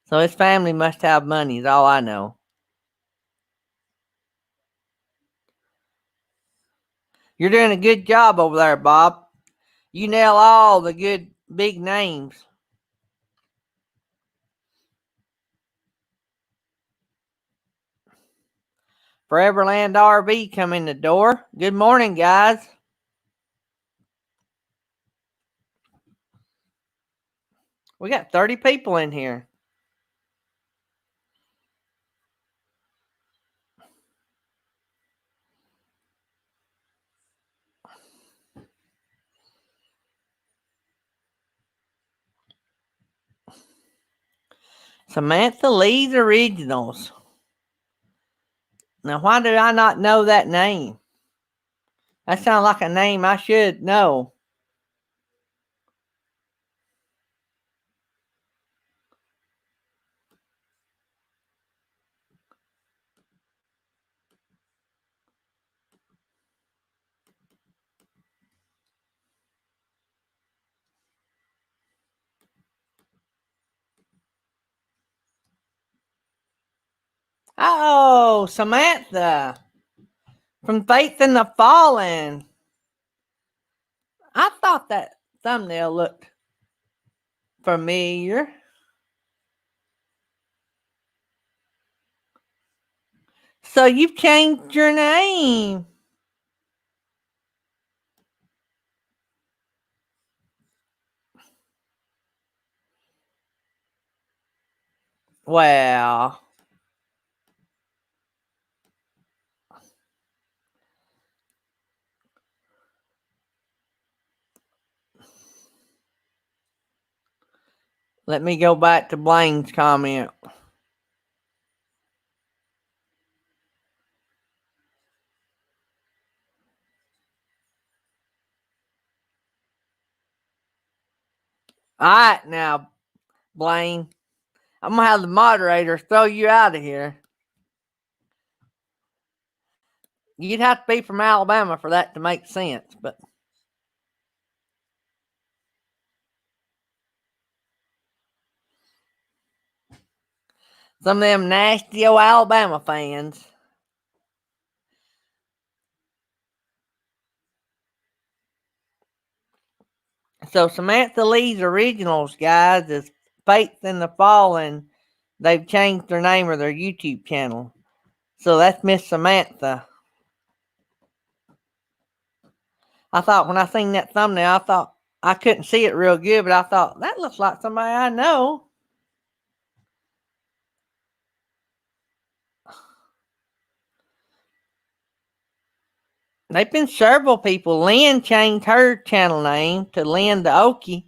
So his family must have money, is all I know. You're doing a good job over there, Bob. You nail all the good big names. Foreverland RV come in the door. Good morning, guys. We got 30 people in here. Samantha Lee's Originals. Now, why did I not know that name? That sounds like a name I should know. Oh, Samantha from Faith in the Fallen. I thought that thumbnail looked familiar. So you've changed your name. Well, let me go back to Blaine's comment. All right, now, Blaine, I'm going to have the moderator throw you out of here. You'd have to be from Alabama for that to make sense, but Some of them nasty old Alabama fans. So Samantha Lee's originals, guys, is Faith in the Fallen. They've changed their name of their YouTube channel. So that's Miss Samantha. I thought when I seen that thumbnail, I thought I couldn't see it real good, but I thought that looks like somebody I know. They've been several people. Lynn changed her channel name to Lynn the Okie.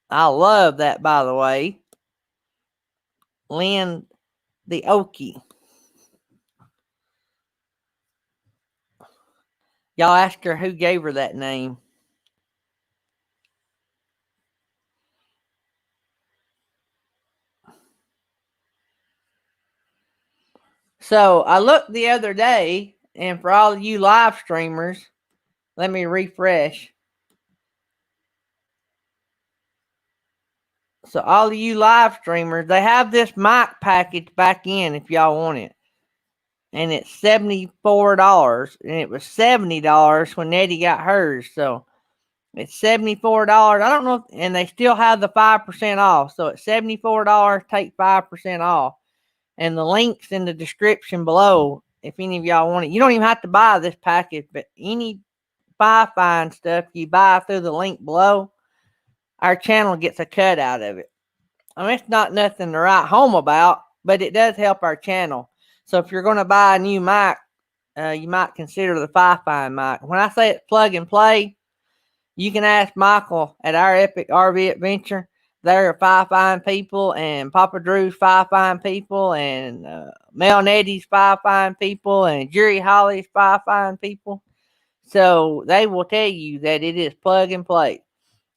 I love that, by the way. Lynn the Okie. Y'all ask her who gave her that name. So I looked the other day, and for all of you live streamers, let me refresh. So all of you live streamers, they have this mic package back in if y'all want it. And it's $74. And it was $70 when Nettie got hers. So it's $74. I don't know, and they still have the 5% off. So it's $74, take 5% off. And the link's in the description below if any of y'all want it. You don't even have to buy this package, but any Fi-Fi stuff you buy through the link below, our channel gets a cut out of it. I mean, it's not nothing to write home about, but it does help our channel. So if you're going to buy a new mic, you might consider the Fi-Fi mic. When I say it's plug and play, you can ask Michael at our Epic RV Adventure. They're Fi-Fi people, and Papa Drew's Fi-Fi people, and Mel Nettie's Fi-Fi people, and Jerry Holly's Fi-Fi people. So they will tell you that it is plug and play.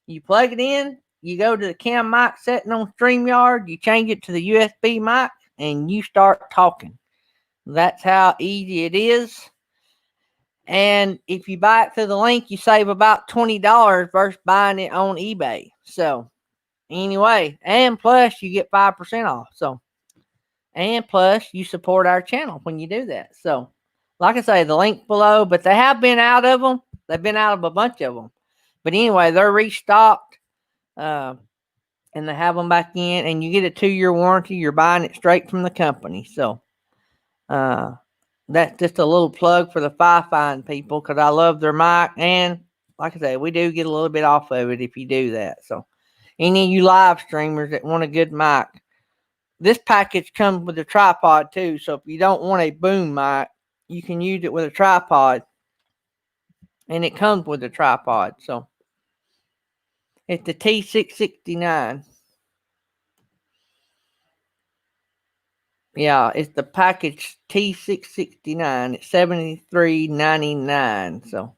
You plug it in, you go to the cam mic setting on StreamYard, you change it to the USB mic, and you start talking. That's how easy it is. And if you buy it through the link, you save about $20 versus buying it on eBay. So anyway, and plus you get 5% off. So, and plus you support our channel when you do that. So, like I say, the link below, but they have been out of them. They've been out of a bunch of them. But anyway, they're restocked. And they have them back in, and you get a 2-year warranty. You're buying it straight from the company. So, that's just a little plug for the Fi-Fi people because I love their mic. And like I said, we do get a little bit off of it if you do that. So, any of you live streamers that want a good mic, this package comes with a tripod too. So, if you don't want a boom mic, you can use it with a tripod. And it comes with a tripod. So, it's the T669. Yeah, it's the package T669. It's $73.99. So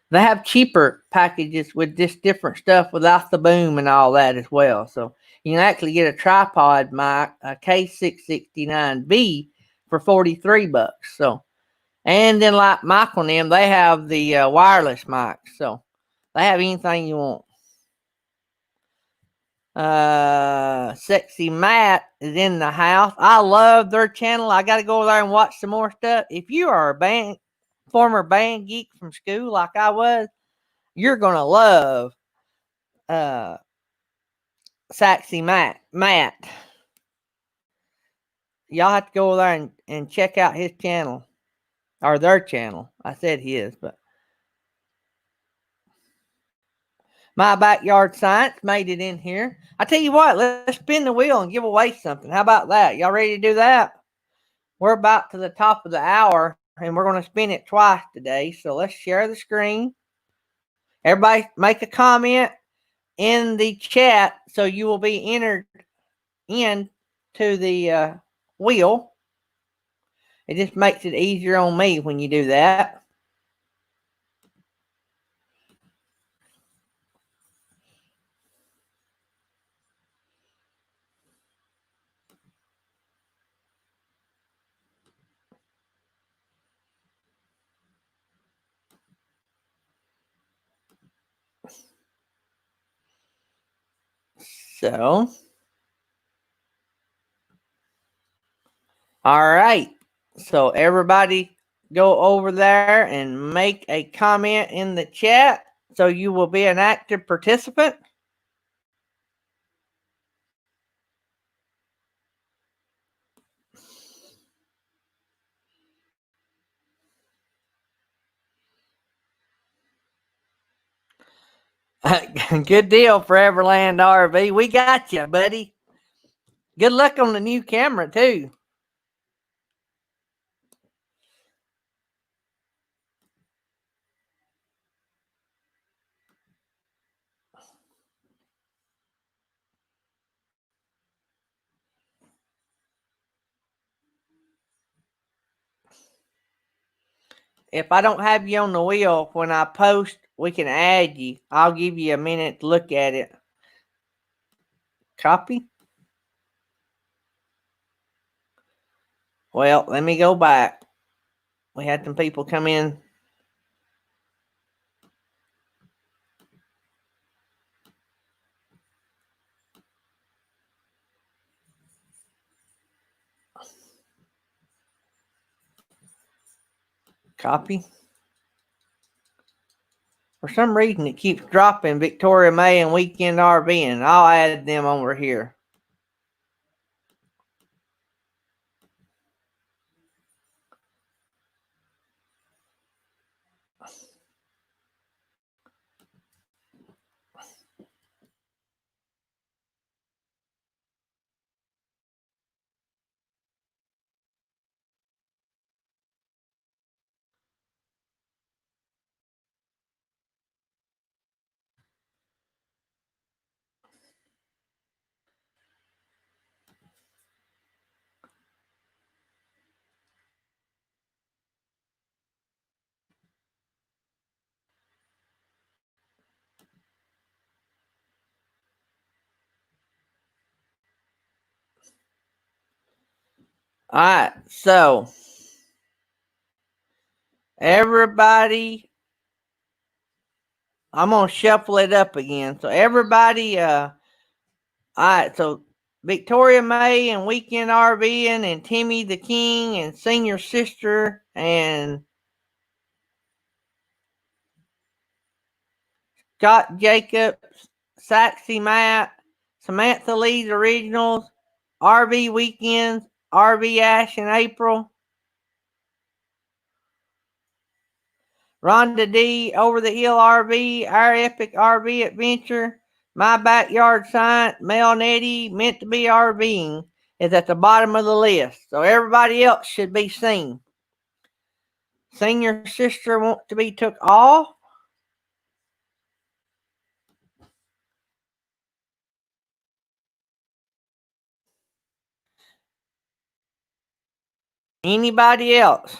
they have cheaper packages with just different stuff without the boom and all that as well. So you can actually get a tripod mic, a K669B for $43. So, and then like Michael and them, they have the wireless mic. So they have anything you want. Sexy Matt is in the house. I love their channel. I got to go over there and watch some more stuff. If you are a former band geek from school like I was, you're gonna love uh Sexy Matt. Y'all have to go over there and check out his channel or their channel. I said his, but my backyard science made it in here. I tell you what, let's spin the wheel and give away something. How about that? Y'all ready to do that? We're about to the top of the hour, and we're going to spin it twice today. So let's share the screen. Everybody make a comment in the chat so you will be entered into the wheel. It just makes it easier on me when you do that. So All right. So everybody go over there and make a comment in the chat so you will be an active participant. Good deal, Foreverland RV. We got you, buddy. Good luck on the new camera, too. If I don't have you on the wheel when I post, we can add you. I'll give you a minute to look at it. Copy? Well, let me go back. We had some people come in. Copy. For some reason, it keeps dropping Victoria May and Weekend RV, and I'll add them over here. All right, so everybody, I'm gonna shuffle it up again. So everybody, all right, so Victoria May and Weekend RVing and Timmy the King and Senior Sister and Scott Jacobs, Saxy Matt, Samantha Lee's Originals, RV Weekends, RV Ash and April, Rhonda D, Over the Hill RV, Our Epic RV Adventure, My Backyard Science, Mel Nettie, Meant to Be RVing is at the bottom of the list. So everybody else should be seen. Senior Sister want to be took off. Anybody else?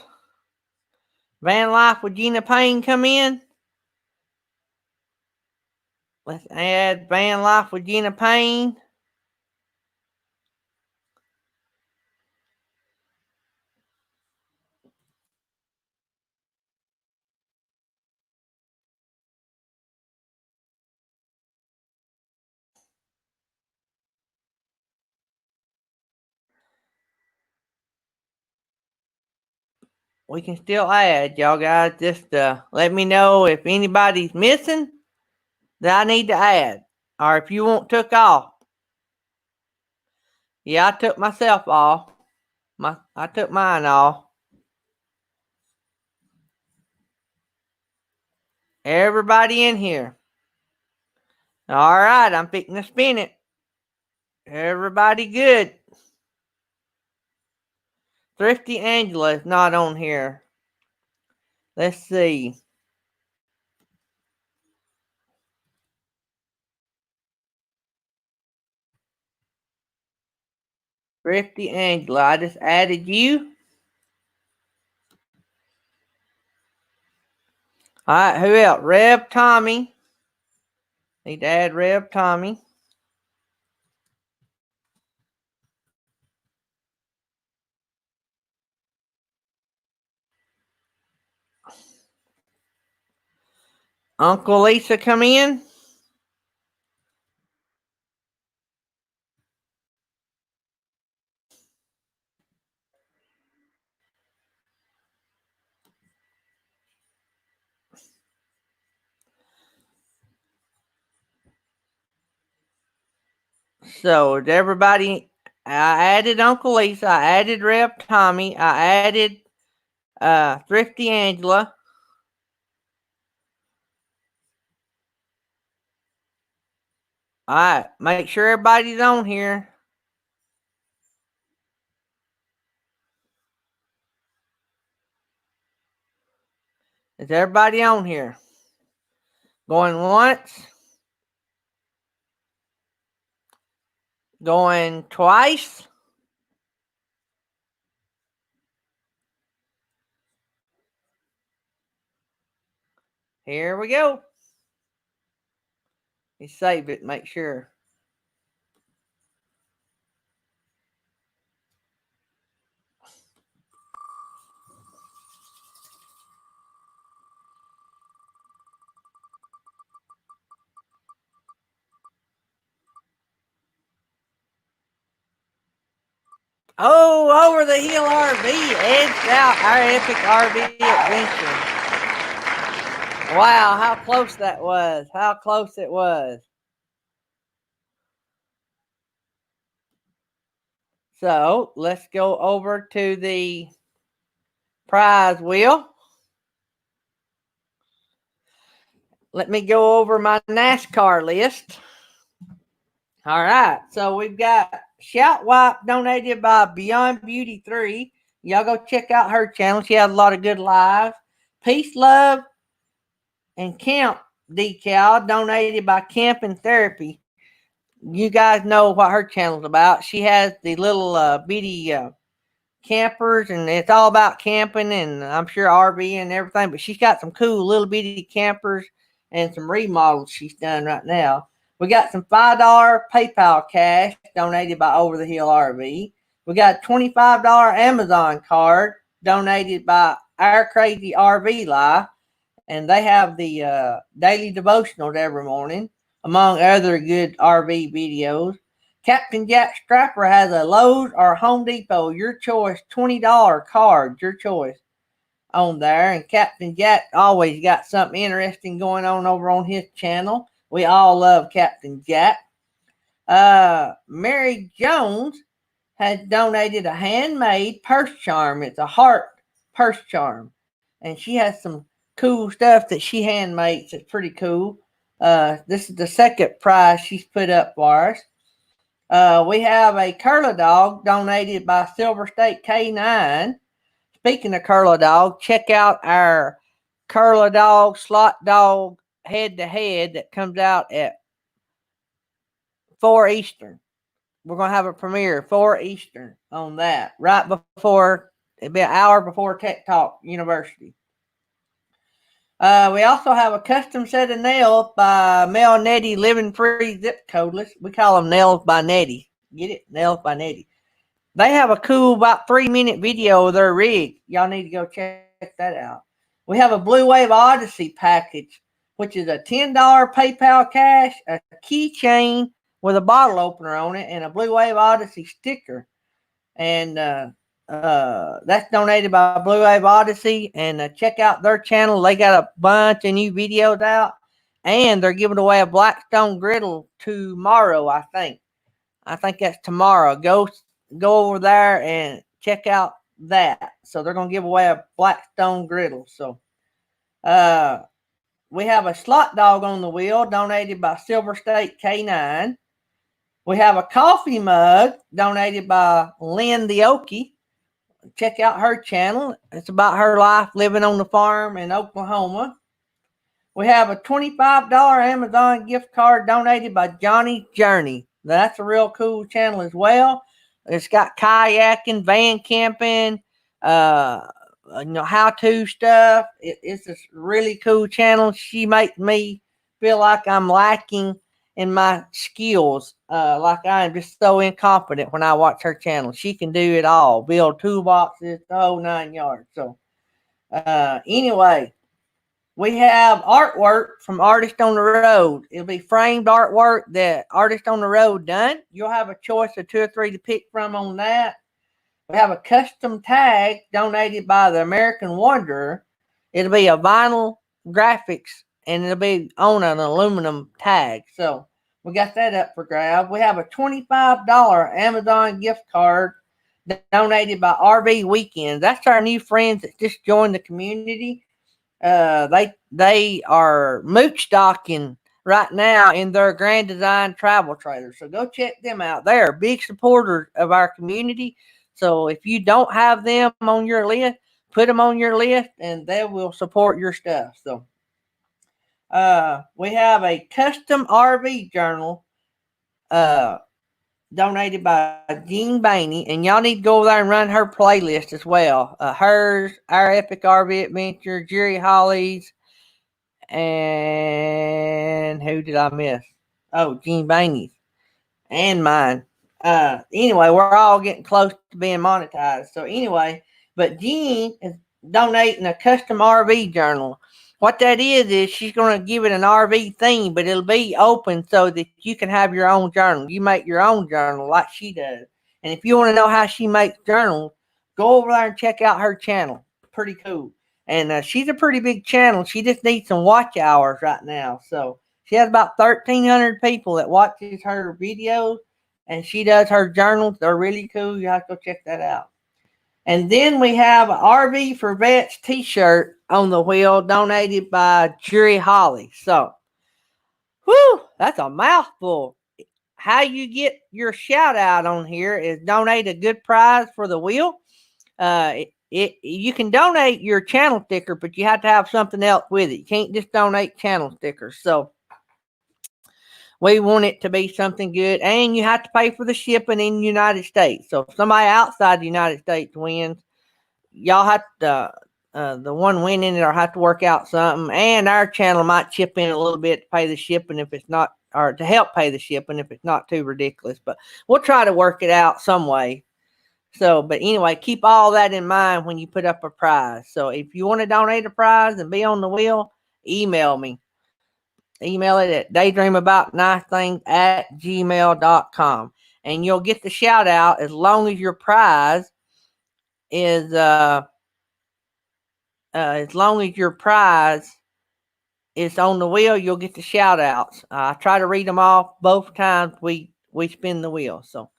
Van Life with Gina Payne come in? Let's add Van Life with Gina Payne. We can still add, y'all guys. Just let me know if anybody's missing that I need to add, or if you want took off. Yeah, I took myself off. I took mine off. Everybody in here. All right, I'm fixing to spin it. Everybody good. Thrifty Angela is not on here. Let's see. Thrifty Angela, I just added you. All right, who else? Rev Tommy. Need to add Rev Tommy. Uncle Lisa come in. So everybody, I added Uncle Lisa, I added Rev Tommy, I added Thrifty Angela. All right, make sure everybody's on here. Is everybody on here? Going once? Going twice? Here we go. You save it, make sure. Oh, Over the Hill RV edged out our epic RV adventure. Wow, how close that was. How close it was. So let's go over to the prize wheel. Let me go over my NASCAR list. All right, so we've got Shout Wipe donated by Beyond Beauty 3. Y'all go check out her channel. She has a lot of good lives. Peace, Love, and Camp decal donated by Camp and Therapy. You guys know what her channel's about. She has the little bitty campers, and it's all about camping and I'm sure RV and everything. But she's got some cool little bitty campers and some remodels she's done right now. We got some $5 PayPal cash donated by Over the Hill RV. We got a $25 Amazon card donated by Our Crazy RV Life, and they have the daily devotionals every morning, among other good RV videos. Captain Jack Strapper has a Lowe's or Home Depot, your choice, $20 card, your choice, on there. And Captain Jack always got something interesting going on over on his channel. We all love Captain Jack. Mary Jones has donated a handmade purse charm. It's a heart purse charm. And she has some cool stuff that she handmakes. It's pretty cool. This is the second prize she's put up for us. We have a Curler dog donated by Silver State K9. Speaking of Curler dog, check out our Curler dog, slot dog head to head that comes out at 4 Eastern. We're going to have a premiere 4 Eastern on that, right before, it'll be an hour before Tech Talk University. We also have a custom set of nails by Mel Nettie, Living Free Zip Codeless. We call them Nails by Nettie. Get it? Nails by Nettie. They have a cool about 3-minute video of their rig. Y'all need to go check that out. We have a Blue Wave Odyssey package, which is a $10 PayPal cash, a keychain with a bottle opener on it, and a Blue Wave Odyssey sticker. And that's donated by Blue Wave Odyssey. And check out their channel. They got a bunch of new videos out. And they're giving away a Blackstone griddle tomorrow, I think. I think that's tomorrow. Go over there and check out that. So they're going to give away a Blackstone griddle. So we have a slot dog on the wheel donated by Silver State K9. We have a coffee mug donated by Lynn the Okie. Check out her channel. It's about her life living on the farm in Oklahoma. We have a $25 Amazon gift card donated by Johnny Journey. That's a real cool channel as well. It's got kayaking, van camping, how-to stuff. It's a really cool channel. She makes me feel like I'm lacking in my skills. Like I am just so incompetent when I watch her channel. She can do it all. Build toolboxes, the whole 9 yards. So anyway, we have artwork from Artist on the Road. It'll be framed artwork that Artist on the Road done. You'll have a choice of 2 or 3 to pick from on that. We have a custom tag donated by the American Wanderer. It'll be a vinyl graphics, and it'll be on an aluminum tag. So We got that up for grab. We have a $25 Amazon gift card donated by RV Weekends. That's our new friends that just joined the community. They are mooch stocking right now in their Grand Design travel trailer. So go check them out. They are big supporters of our community. So if you don't have them on your list, put them on your list and they will support your stuff. So we have a custom RV journal uh, donated by Jean Bainey, and y'all need to go over there and run her playlist as well. Hers, Our Epic RV Adventure, Jerry Holly's, and who did I miss? Oh, Jean Bainey's and mine. Anyway, we're all getting close to being monetized. So anyway, but Jean is donating a custom RV journal. What that is she's going to give it an RV theme, but it'll be open so that you can have your own journal. You make your own journal like she does. And if you want to know how she makes journals, go over there and check out her channel. Pretty cool. And she's a pretty big channel. She just needs some watch hours right now. So she has about 1,300 people that watches her videos, and she does her journals. They're really cool. You have to go check that out. And then we have an RV for Vets t-shirt on the wheel donated by Jerry Holly. So, whew, that's a mouthful. How you get your shout out on here is donate a good prize for the wheel. You can donate your channel sticker, but you have to have something else with it. You can't just donate channel stickers. So we want it to be something good, and you have to pay for the shipping in the United States. So if somebody outside the United States wins, y'all have to, the one winning it, or have to work out something. And our channel might chip in a little bit to pay the shipping if it's not, or to help pay the shipping if it's not too ridiculous. But we'll try to work it out some way. So, but anyway, keep all that in mind when you put up a prize. So if you want to donate a prize and be on the wheel, email me. Email it at daydreamaboutnicethings@gmail.com. And you'll get the shout out as long as your prize is as long as your prize is on the wheel, you'll get the shout outs. I try to read them off both times we spin the wheel. So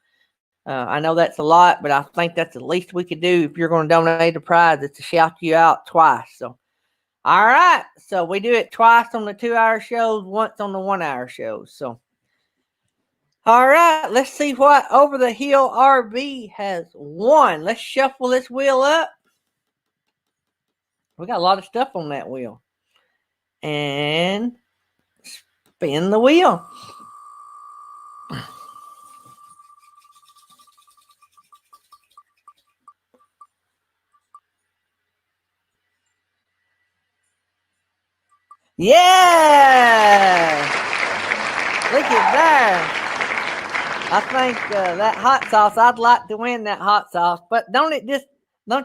I know that's a lot, but I think that's the least we could do if you're going to donate a prize, is to shout you out twice. So all right. So we do it twice on the 2-hour shows, once on the 1-hour shows. So, all right. Let's see what Over the Hill RV has won. Let's shuffle this wheel up. We got a lot of stuff on that wheel. And spin the wheel. Yeah! Look at that. I think that hot sauce, I'd like to win that hot sauce. But don't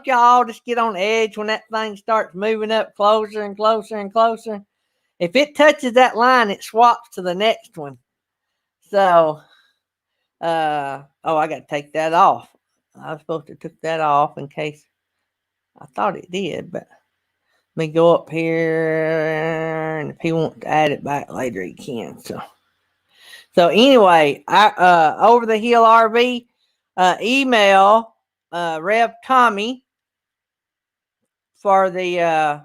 y'all just get on the edge when that thing starts moving up closer and closer and closer? If it touches that line, it swaps to the next one. So, I got to take that off. I was supposed to took that off in case I thought it did, but let me go up here, and if he wants to add it back later, he can. So anyway, Over the Hill RV, email Rev Tommy for the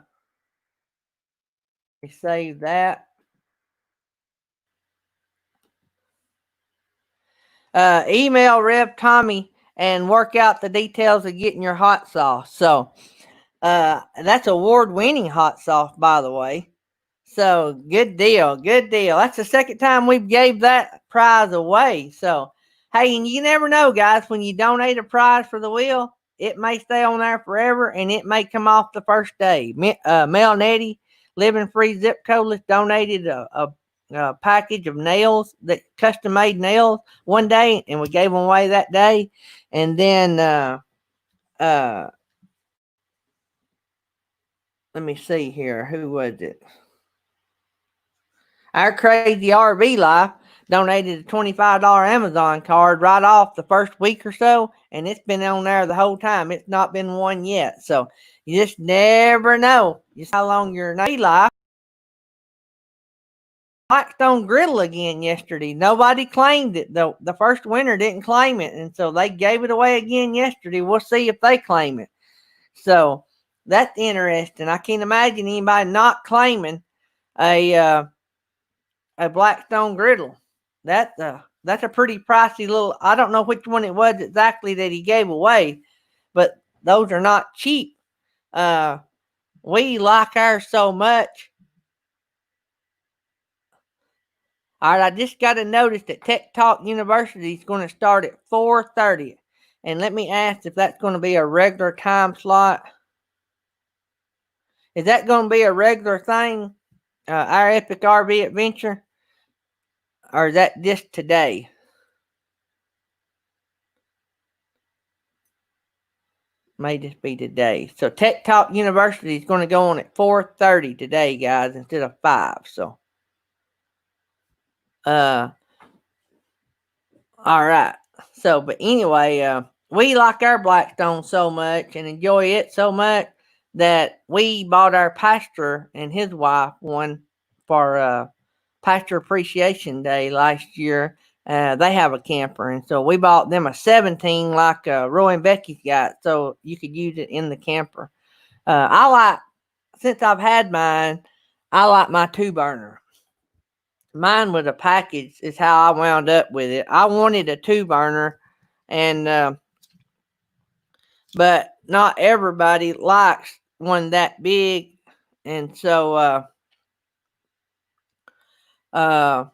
save that. Email Rev Tommy and work out the details of getting your hot sauce. So that's award-winning hot sauce, by the way. So good deal, good deal. That's the second time we've gave that prize away. So hey, and you never know, guys, when you donate a prize for the wheel, it may stay on there forever, and it may come off the first day. Mel Nettie, Living Free Zip Codeless, donated a package of nails, that custom made nails, one day, and we gave them away that day. And then let me see here, who was it? Our Crazy RV Life donated a $25 Amazon card right off the first week or so, and it's been on there the whole time. It's not been won yet. So you just never know just how long your life Blackstone griddle again yesterday. Nobody claimed it. The first winner didn't claim it, and so they gave it away again yesterday. We'll see if they claim it. So that's interesting. I can't imagine anybody not claiming a Blackstone griddle. That's a pretty pricey little. I don't know which one it was exactly that he gave away, but those are not cheap. We like ours so much. All right, I just got a notice that Tech Talk University is going to start at 4:30, and let me ask if that's going to be a regular time slot. Is that going to be a regular thing? Our Epic RV Adventure, or is that just today? May just be today. So Tech Talk University is going to go on at 4:30 today, guys, instead of 5. So, all right. So, but anyway, we like our Blackstone so much and enjoy it so much that we bought our pastor and his wife one for Pastor Appreciation Day last year. They have a camper, and so we bought them a 17 like Roy and Becky's got, so you could use it in the camper. I like, since I've had mine, I like my 2 burner. Mine was a package, is how I wound up with it. I wanted a 2 burner, and but not everybody likes one that big, and so but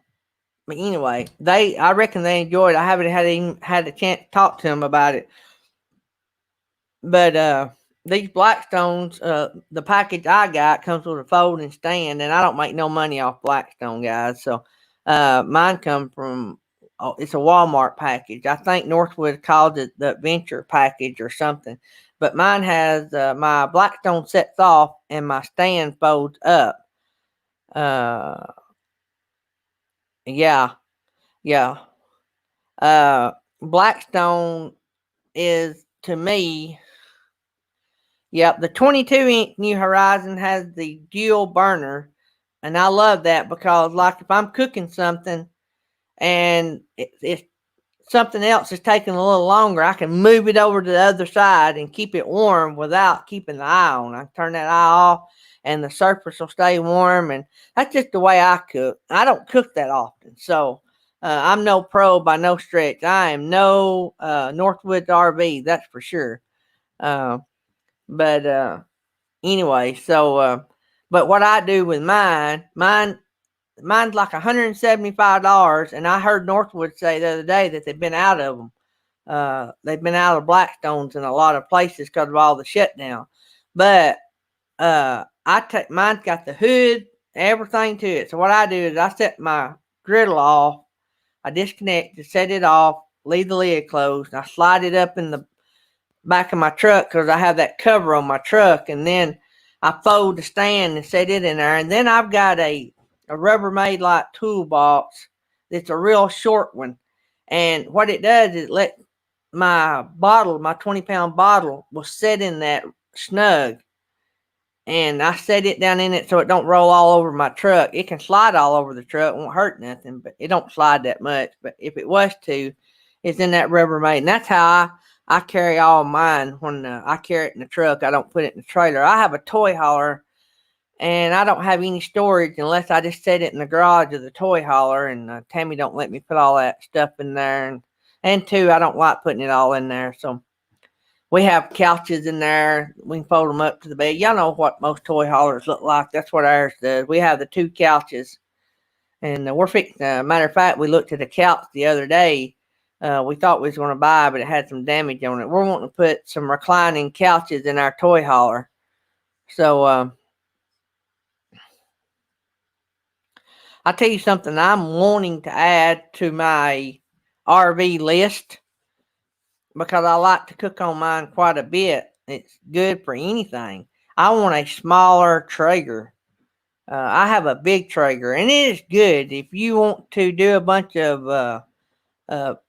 anyway, I reckon they enjoyed it. I haven't had a chance to talk to them about it. But these Blackstones, the package I got comes with a folding stand, and I don't make no money off Blackstone, guys. So mine come from it's a Walmart package. I think Northwood called it the Adventure package or something. But mine has my Blackstone sets off and my stand folds up. Uh, yeah, yeah. Blackstone is to me. Yep, the 22-inch New Horizon has the dual burner, and I love that because, like, if I'm cooking something and it's something else is taking a little longer, I can move it over to the other side and keep it warm without keeping the eye on. I can turn that eye off, and the surface will stay warm, and that's just the way I cook. I don't cook that often, so I'm no pro by no stretch. I am no Northwoods RV, that's for sure. But anyway, so but what I do with mine's like $175, and I heard Northwood say the other day that they've been out of them. They've been out of Blackstones in a lot of places because of all the shutdown. But I take mine's got the hood, everything to it. So what I do is I set my griddle off, I disconnect it, set it off, leave the lid closed, and I slide it up in the back of my truck because I have that cover on my truck, and then I fold the stand and set it in there, and then I've got a Rubbermaid like toolbox that's a real short one, and what it does is let my 20-pound bottle will sit in that snug, and I set it down in it so it don't roll all over my truck. It can slide all over the truck, won't hurt nothing, but it don't slide that much. But if it was to, it's in that Rubbermaid, and that's how I carry all mine. When I carry it in the truck, I don't put it in the trailer. I have a toy hauler, and I don't have any storage unless I just set it in the garage of the toy hauler, and Tammy don't let me put all that stuff in there. And two, I don't like putting it all in there. So we have couches in there. We can fold them up to the bed. Y'all know what most toy haulers look like. That's what ours does. We have the 2 couches, and we're fixing. Matter of fact, we looked at a couch the other day. We thought we was going to buy, but it had some damage on it. We're wanting to put some reclining couches in our toy hauler. So I'll tell you something I'm wanting to add to my RV list because I like to cook on mine quite a bit. It's good for anything. I want a smaller Traeger. I have a big Traeger, and it is good if you want to do a bunch of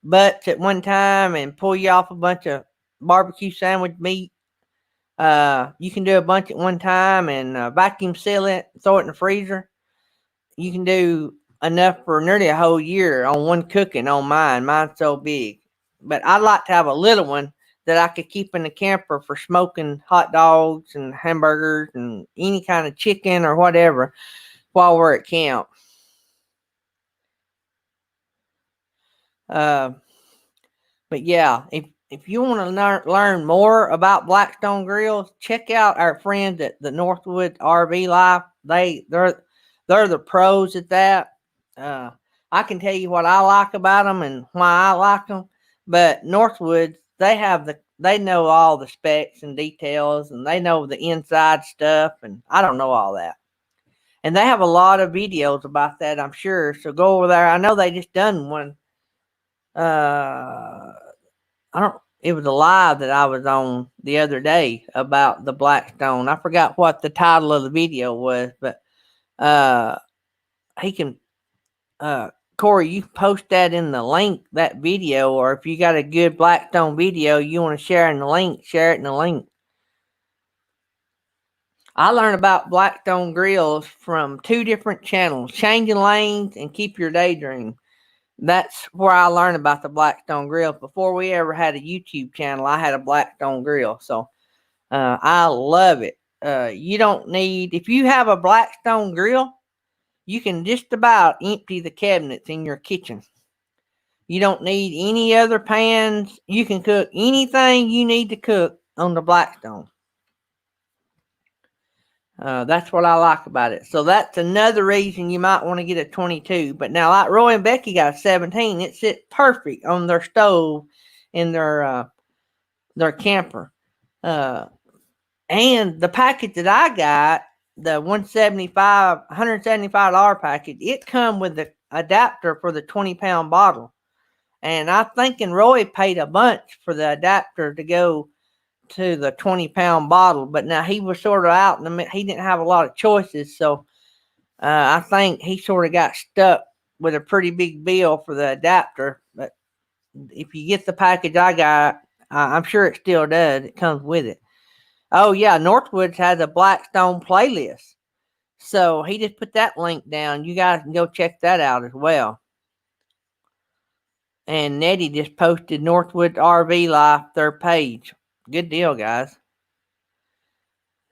butts at one time and pull you off a bunch of barbecue sandwich meat. You can do a bunch at one time and vacuum seal it, throw it in the freezer. You can do enough for nearly a whole year on one cooking on mine. Mine's so big. But I'd like to have a little one that I could keep in the camper for smoking hot dogs and hamburgers and any kind of chicken or whatever while we're at camp. Uh, but yeah, if you want to learn more about Blackstone grills, check out our friends at the Northwood RV Life. They're the pros at that. Uh, I can tell you what I like about them and why I like them. But Northwood, they know all the specs and details, and they know the inside stuff, and I don't know all that. And they have a lot of videos about that, I'm sure. So go over there. I know they just done one. I don't. It was a live that I was on the other day about the Blackstone. I forgot what the title of the video was, but uh, he can. Corey, you post that in the link, that video, or if you got a good Blackstone video you want to share in the link, share it in the link. I learned about Blackstone grills from two different channels, Changing Lanes and Keep Your Daydream. That's where I learned about the Blackstone grill. Before we ever had a YouTube channel, I had a Blackstone grill. So I love it. You don't need, if you have a Blackstone grill, you can just about empty the cabinets in your kitchen. You don't need any other pans. You can cook anything you need to cook on the Blackstone. That's what I like about it. So that's another reason you might want to get a 22. But now, like Roy and Becky got a 17, it sits perfect on their stove in their camper. And the package that I got, the $175 package, it come with the adapter for the 20-pound bottle. And I'm thinking Roy paid a bunch for the adapter to go to the 20-pound bottle, but now he was sort of out in the he didn't have a lot of choices, so I think he sort of got stuck with a pretty big bill for the adapter. But if you get the package I got, I'm sure it still does. It comes with it. Oh yeah, Northwoods has a Blackstone playlist, so he just put that link down. You guys can go check that out as well. And Nettie just posted Northwood RV Life, their page. Good deal, guys.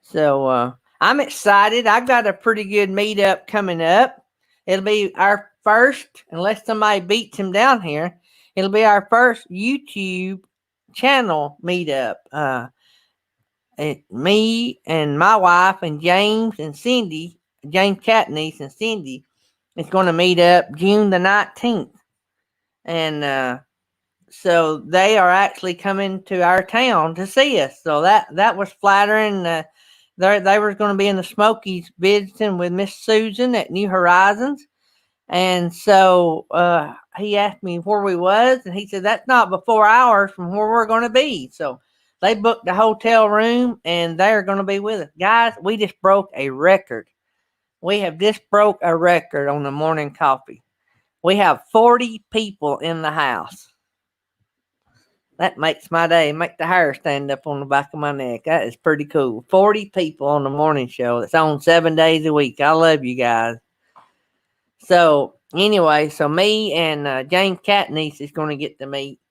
So I'm excited. I got a pretty good meetup coming up. It'll be our first, unless somebody beats him down here, it'll be our first YouTube channel meetup. Me and my wife and James and Cindy, James Catniece and Cindy, is going to meet up June the 19th. And so they are actually coming to our town to see us. So that was flattering. They were going to be in the Smokies visiting with Miss Susan at New Horizons. And so he asked me where we was, and he said, that's not but 4 hours from where we're going to be. So they booked a hotel room, and they're going to be with us. Guys, we just broke a record. We have just broke a record on the morning coffee. We have 40 people in the house. That makes my day, make the hair stand up on the back of my neck. That is pretty cool. 40 people on the morning show. It's on 7 days a week. I love you guys. So anyway, so me and James Catniece is going to get to meet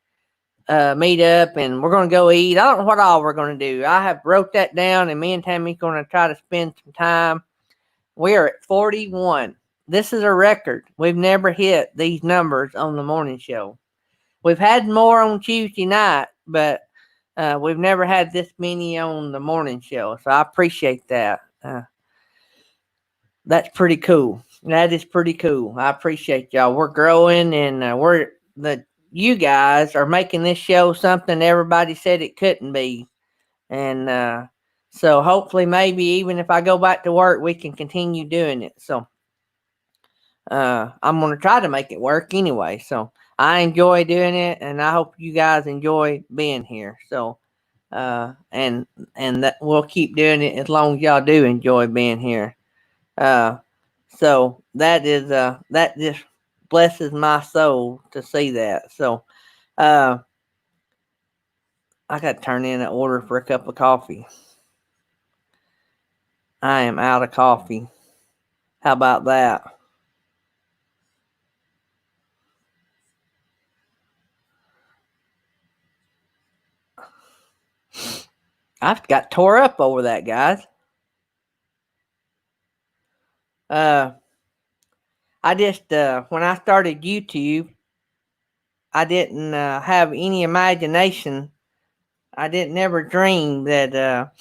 up, and we're going to go eat. I don't know what all we're going to do. I have wrote that down, and me and Tammy's going to try to spend some time. We are at 41. This is a record. We've never hit these numbers on the morning show. We've had more on Tuesday night, but we've never had this many on the morning show. So I appreciate that. That's pretty cool. That is pretty cool. I appreciate y'all. We're growing, and you guys are making this show something everybody said it couldn't be. And so hopefully, maybe even if I go back to work, we can continue doing it. So I'm going to try to make it work anyway. So I enjoy doing it, and I hope you guys enjoy being here. So and that we'll keep doing it as long as y'all do enjoy being here. So that just blesses my soul to see that. So I got to turn in an order for a cup of coffee. I am out of coffee. How about that? I got tore up over that, guys. Uh, I just when I started YouTube, I didn't have any imagination. I didn't never dream that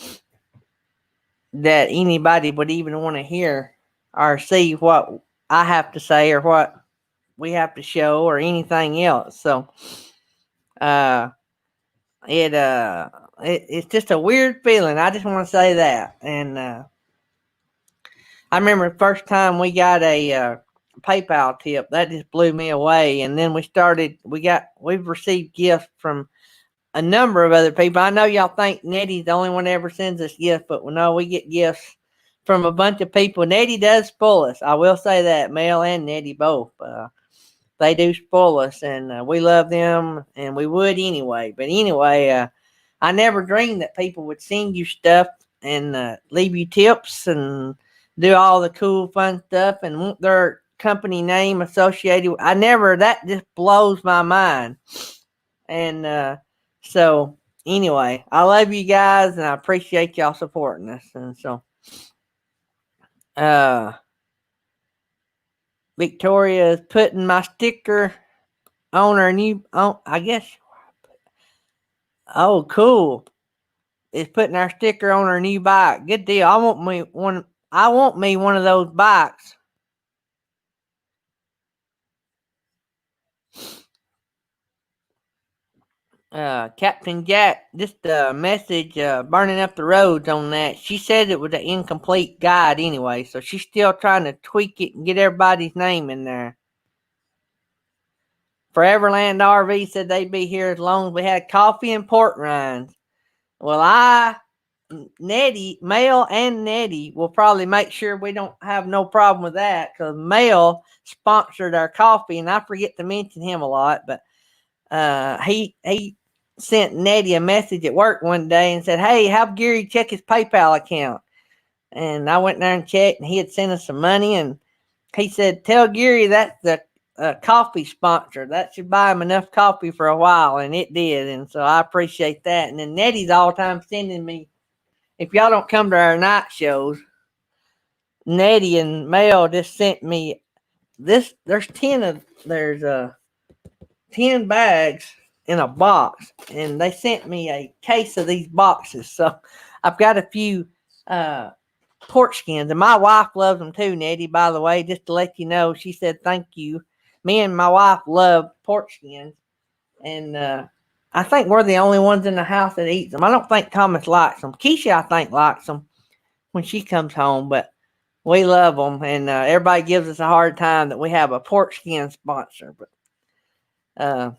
anybody would even want to hear or see what I have to say or what we have to show or anything else. So uh, it's just a weird feeling. I just want to say that. And I remember the first time we got a PayPal tip, that just blew me away. And then we've received gifts from a number of other people. I know y'all think Nettie's the only one that ever sends us gifts, but no, we get gifts from a bunch of people. Nettie does spoil us. I will say that, Mel and Nettie both. They do spoil us, and we love them, and we would anyway. But anyway, I never dreamed that people would send you stuff and leave you tips and do all the cool, fun stuff and want their company name associated. I never. That just blows my mind. And so, anyway, I love you guys, and I appreciate y'all supporting us. And so, uh, Victoria is putting my sticker on her new. Oh, I guess. Oh, cool. Is putting our sticker on her new bike. Good deal. I want me one. I want me one of those bikes. Captain Jack, just a message burning up the roads on that. She said it was an incomplete guide anyway, so she's still trying to tweak it and get everybody's name in there. Foreverland RV said they'd be here as long as we had coffee and port rinds. Well, Nettie, Mel and Nettie will probably make sure we don't have no problem with that because Mel sponsored our coffee, and I forget to mention him a lot, but he sent Nettie a message at work one day and said, "Hey, have Gary check his PayPal account." And I went there and checked, and he had sent us some money, and he said, "Tell Gary that's the coffee sponsor. That should buy him enough coffee for a while," and it did. And so I appreciate that. And then Nettie's all the time sending me. If y'all don't come to our night shows, Nettie and Mel just sent me this. There's 10 bags in a box, and they sent me a case of these boxes. So I've got a few uh, pork skins, and my wife loves them too, Nettie, by the way, just to let you know. She said thank you. Me and my wife love pork skins, and I think we're the only ones in the house that eats them. I don't think Thomas likes them. Keisha, I think, likes them when she comes home, but we love them, and everybody gives us a hard time that we have a pork skin sponsor, uh,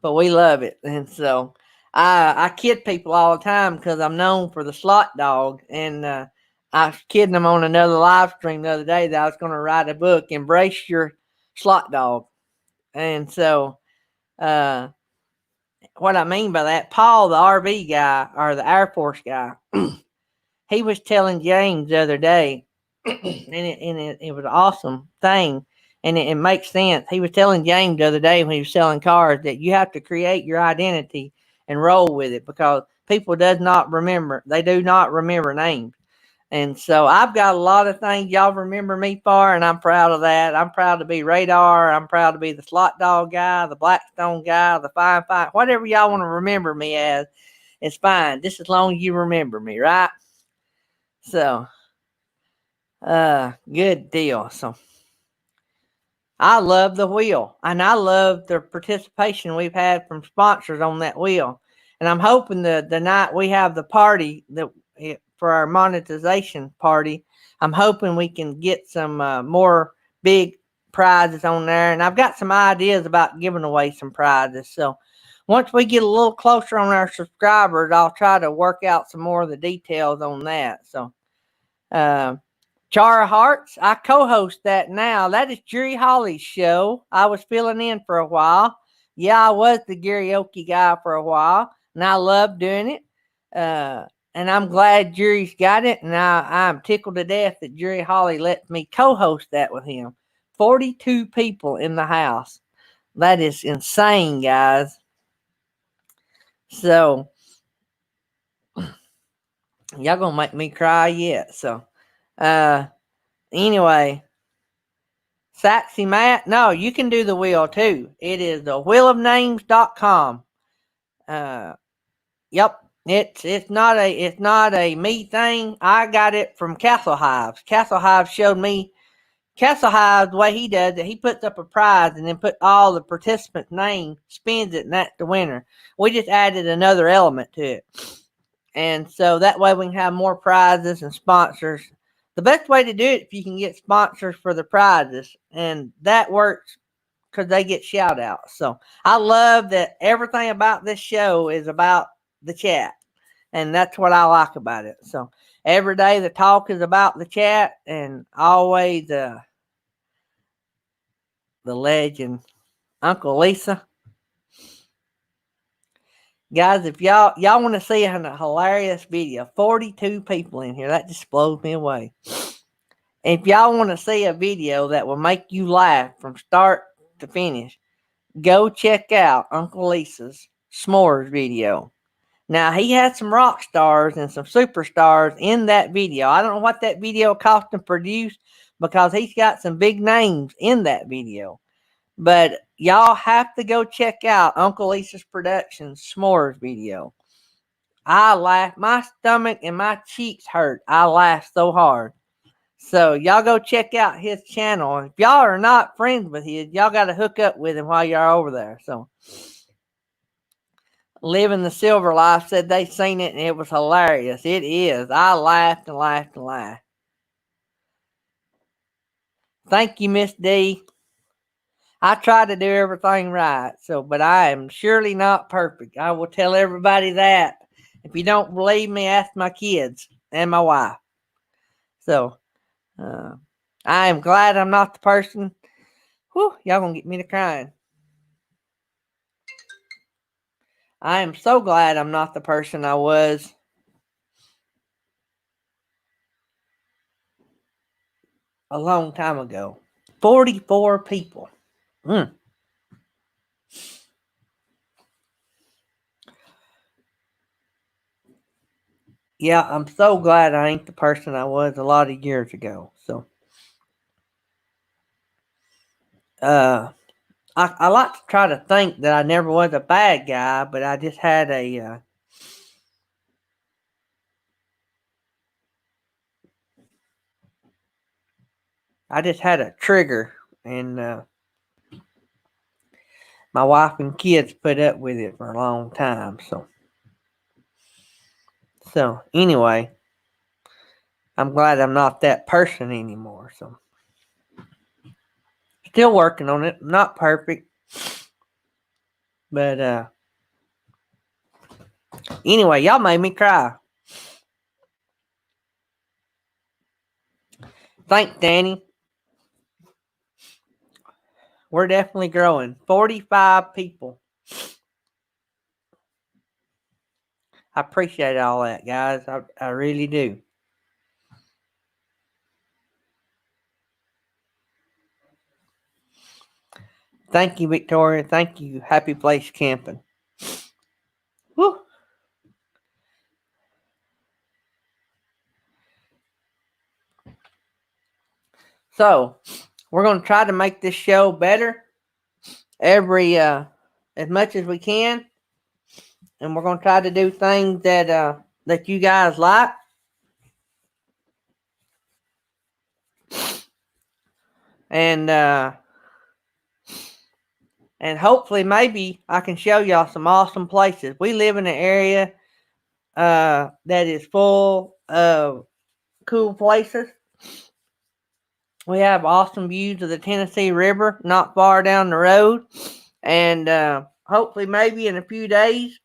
but we love it. And so I kid people all the time because I'm known for the slot dog, and I was kidding them on another live stream the other day that I was going to write a book, Embrace Your Slot Dog. And so uh, what I mean by that, Paul, the RV guy or the Air Force guy, he was telling James the other day, and it was an awesome thing, and it makes sense. He was telling James the other day when he was selling cars that you have to create your identity and roll with it because people they do not remember names. And so I've got a lot of things y'all remember me for, and I'm proud of that. I'm proud to be Radar. I'm proud to be the Slot Dog guy, the Blackstone guy, the Fine, whatever y'all want to remember me as. It's fine, just as long as you remember me, right? So, good deal. So, I love the wheel, and I love the participation we've had from sponsors on that wheel. And I'm hoping the night we have the party for our monetization party, I'm hoping we can get some more big prizes on there. And I've got some ideas about giving away some prizes. So once we get a little closer on our subscribers, I'll try to work out some more of the details on that. So, uh, Chara Hearts, I co-host that now. That is Jerry Holly's show. I was filling in for a while. Yeah, I was the karaoke guy for a while, and I love doing it. And I'm glad Jerry's got it, and I'm tickled to death that Jerry Holly let me co-host that with him. 42 people in the house. That is insane, guys. So Y'all gonna make me cry yet. So, uh, anyway, Saxy Matt, no, you can do the wheel too. It is the wheelofnames.com. Uh, yep. It's not a me thing. I got it from Castle Hives. Castle Hives showed me Castle Hive, the way he does it, he puts up a prize and then put all the participants' name, spins it, and that's the winner. We just added another element to it. And so that way we can have more prizes and sponsors. The best way to do it if you can get sponsors for the prizes, and that works because they get shout outs. So I love that everything about this show is about the chat, and that's what I like about it. So every day the talk is about the chat, and always the legend, Uncle Lisa. Guys, if y'all want to see a hilarious video, 42 people in here, that just blows me away. If y'all want to see a video that will make you laugh from start to finish, go check out Uncle Lisa's s'mores video. Now, he had some rock stars and some superstars in that video. I don't know what that video cost him to produce because he's got some big names in that video. But y'all have to go check out Uncle Lisa's Productions s'mores video. I laughed. My stomach and my cheeks hurt. I laughed so hard. So y'all go check out his channel. If y'all are not friends with his, y'all got to hook up with him while you're over there. So Living the Silver Life said they seen it and it was hilarious. It is. I laughed and laughed and laughed. Thank you, Miss D. I try to do everything right. So, but I am surely not perfect. I will tell everybody that. If you don't believe me, ask my kids and my wife. So, I am glad I'm not the person. Whew, y'all gonna get me to crying. I am so glad I'm not the person I was a long time ago. 44 people. Yeah, I'm so glad I ain't the person I was a lot of years ago. So, I like to try to think that I never was a bad guy, but I just had a trigger, and my wife and kids put up with it for a long time. So anyway, I'm glad I'm not that person anymore. So still working on it. Not perfect, but anyway, y'all made me cry. Thanks, Danny. We're definitely growing. 45 people. I appreciate all that, guys. I really do. Thank you, Victoria. Thank you, Happy Place Camping. Whew. So, we're going to try to make this show better as much as we can, and we're going to try to do things that you guys like. And hopefully maybe I can show y'all some awesome places. We live in an area that is full of cool places. We have awesome views of the Tennessee River not far down the road. And hopefully maybe in a few days,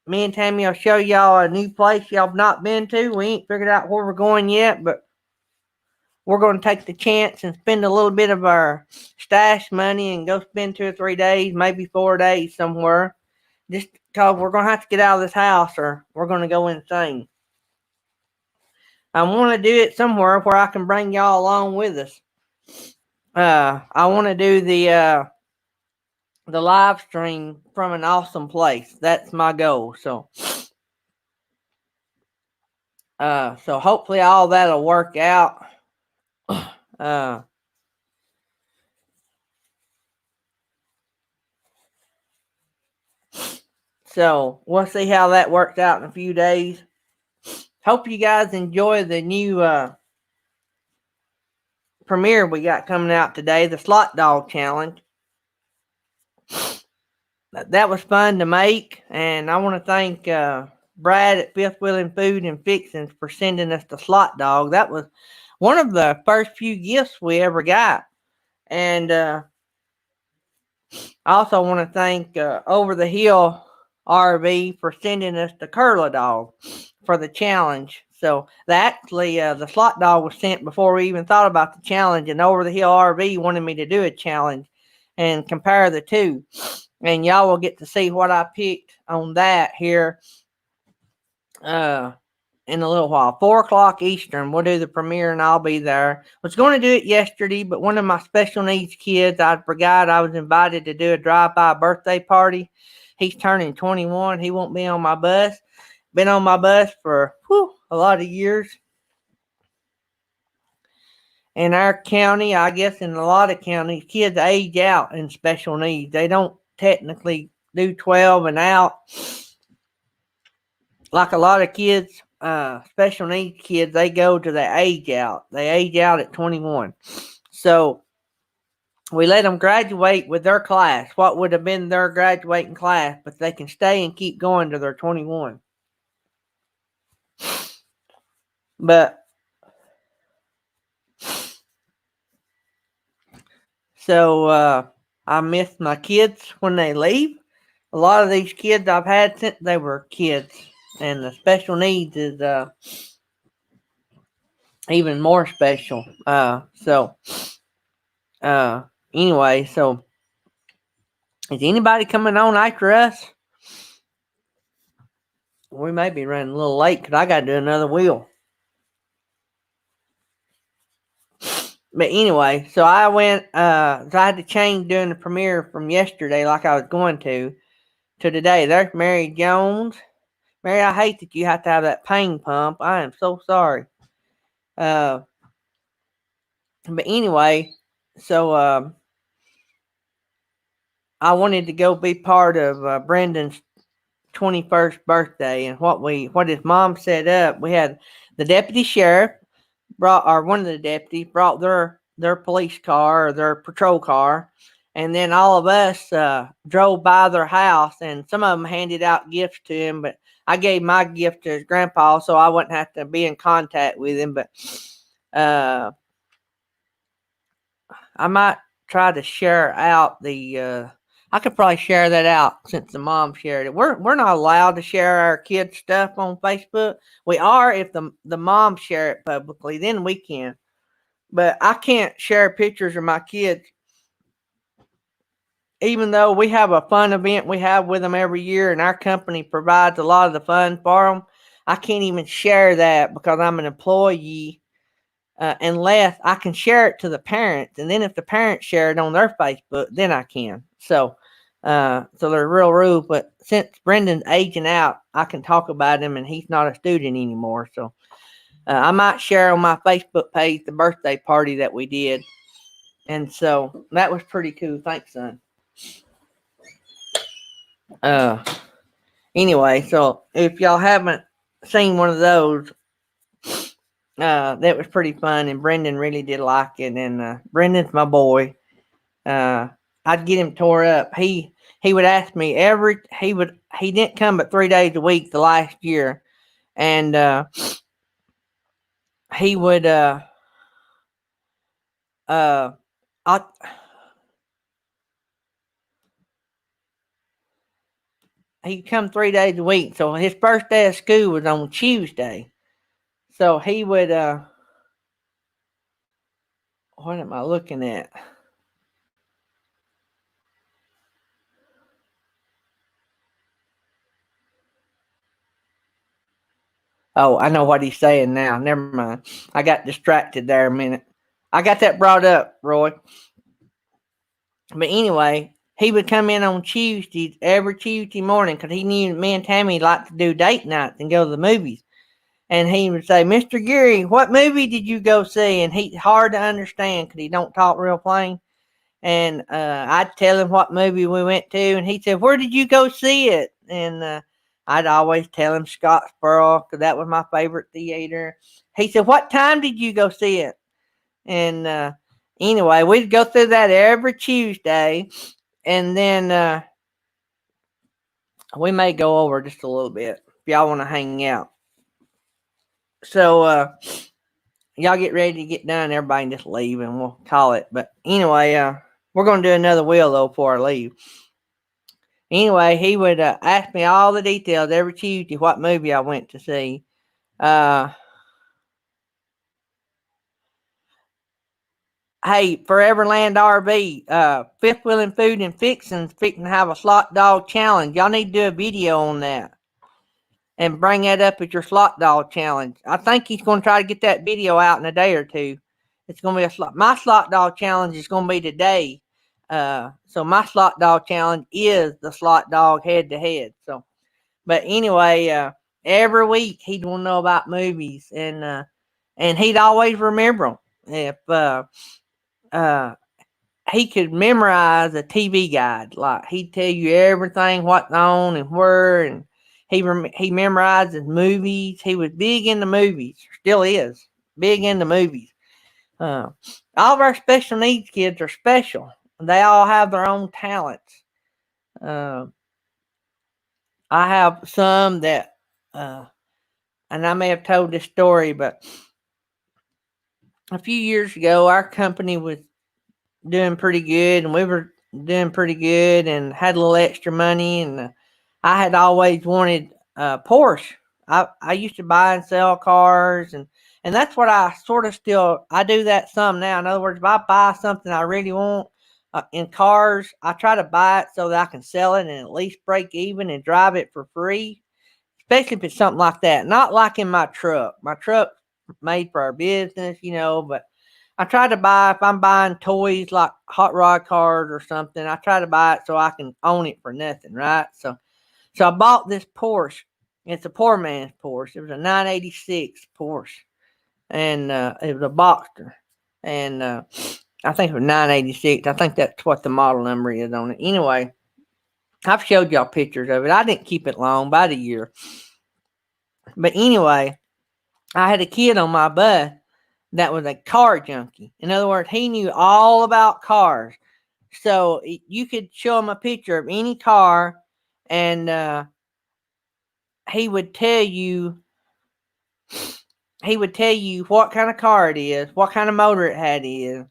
me and Tammy will show y'all a new place y'all have not been to. We ain't figured out where we're going yet, but we're going to take the chance and spend a little bit of our stash money and go spend 2 or 3 days, maybe 4 days somewhere. Just because we're going to have to get out of this house or we're going to go insane. I want to do it somewhere where I can bring y'all along with us. I want to do the live stream from an awesome place. That's my goal. So So hopefully all that'll work out. Uh, so we'll see how that works out in a few days. Hope you guys enjoy the new premiere we got coming out today, the Slot Dog Challenge. That was fun to make, and I want to thank Brad at Fifth Wheeling Food and Fixings for sending us the Slot Dog. That was one of the first few gifts we ever got. And I also want to thank Over the Hill RV for sending us the Curler Dog for the challenge. So the Slot Dog was sent before we even thought about the challenge, and Over the Hill RV wanted me to do a challenge and compare the two. And y'all will get to see what I picked on that here in a little while. 4 o'clock Eastern, we'll do the premiere, and I'll be there. Was going to do it yesterday, but one of my special needs kids, I forgot I was invited to do a drive-by birthday party. He's turning 21. He won't be on my bus. Been on my bus for a lot of years. In our county, I guess in a lot of counties, kids age out in special needs. They don't technically do 12 and out like a lot of kids. Special needs kids, they go to the age out. They age out at 21. So we let them graduate with their class, what would have been their graduating class, but they can stay and keep going to their 21. But so I miss my kids when they leave. A lot of these kids I've had since they were kids, and the special needs is even more special. Anyway, so is anybody coming on after us? We may be running a little late because I got to do another wheel. But anyway, so I went, so I had to change doing the premiere from yesterday like I was going to today. There's Mary Jones. Mary, I hate that you have to have that pain pump. I am so sorry. But anyway, so I wanted to go be part of Brendan's 21st birthday, and what his mom set up. We had the deputy sheriff one of the deputies brought their police car or their patrol car, and then all of us drove by their house, and some of them handed out gifts to him, but I gave my gift to his grandpa so I wouldn't have to be in contact with him. But I might try to share out I could probably share that out since the mom shared it. We're not allowed to share our kids' stuff on Facebook. We are if the moms share it publicly, then we can. But I can't share pictures of my kids, even though we have a fun event we have with them every year, and our company provides a lot of the fun for them. I can't even share that because I'm an employee. Unless I can share it to the parents, and then if the parents share it on their Facebook, then I can. So they're real rude. But since Brendan's aging out, I can talk about him, and he's not a student anymore. So I might share on my Facebook page the birthday party that we did, and so that was pretty cool. Thanks, son. Anyway, so if y'all haven't seen one of those, that was pretty fun, and Brendan really did like it. And Brendan's my boy. I'd get him tore up. He would ask me he didn't come but 3 days a week the last year, and he would he'd come 3 days a week. So his first day of school was on Tuesday. So he would what am I looking at? Oh, I know what he's saying now. Never mind. I got distracted there a minute. I got that brought up, Roy. But anyway, he would come in on Tuesdays, every Tuesday morning, because he knew me and Tammy liked to do date nights and go to the movies. And he would say, Mr. Gary, what movie did you go see? And he hard to understand because he don't talk real plain. And I'd tell him what movie we went to, and he said, "Where did you go see it?" And I'd always tell him Scottsboro because that was my favorite theater. He said, "What time did you go see it?" And anyway, we'd go through that every Tuesday, and then we may go over just a little bit if y'all want to hang out. So y'all get ready to get done. Everybody just leave, and we'll call it. But anyway, we're gonna do another wheel though before I leave. Anyway, he would ask me all the details every Tuesday what movie I went to see. Uh, hey, Foreverland RV, Fifth Wheeling Food and Fixins fixing to have a slot dog challenge. Y'all need to do a video on that and bring that up at your slot dog challenge. I think he's going to try to get that video out in a day or two. It's going to be a slot. My slot dog challenge is going to be today. So my slot dog challenge is the slot dog head to head. So, but anyway, every week he'd want to know about movies, and he'd always remember them. If uh, he could memorize a TV guide, like he'd tell you everything what's on and where, and he memorizes movies. He was big into movies, still is big into movies. All of our special needs kids are special. They all have their own talents. Uh, I have some that, and I may have told this story, but a few years ago, our company was doing pretty good, and we were doing pretty good, and had a little extra money, and I had always wanted a Porsche. I used to buy and sell cars, and that's what I sort of still I do that some now. In other words, if I buy something I really want in cars, I try to buy it so that I can sell it and at least break even and drive it for free. Especially if it's something like that. Not like in my truck. My truck's made for our business, but I try to buy, if I'm buying toys like hot rod cars or something, I try to buy it so I can own it for nothing, right? So I bought this Porsche. It's a poor man's Porsche. It was a 986 Porsche, and it was a Boxster, and I think it was 986. I think that's what the model number is on it. Anyway, I've showed y'all pictures of it. I didn't keep it long, about a year. But anyway, I had a kid on my bus that was a car junkie. In other words, he knew all about cars. So you could show him a picture of any car, and he would tell you what kind of car it is, what kind of motor it had is,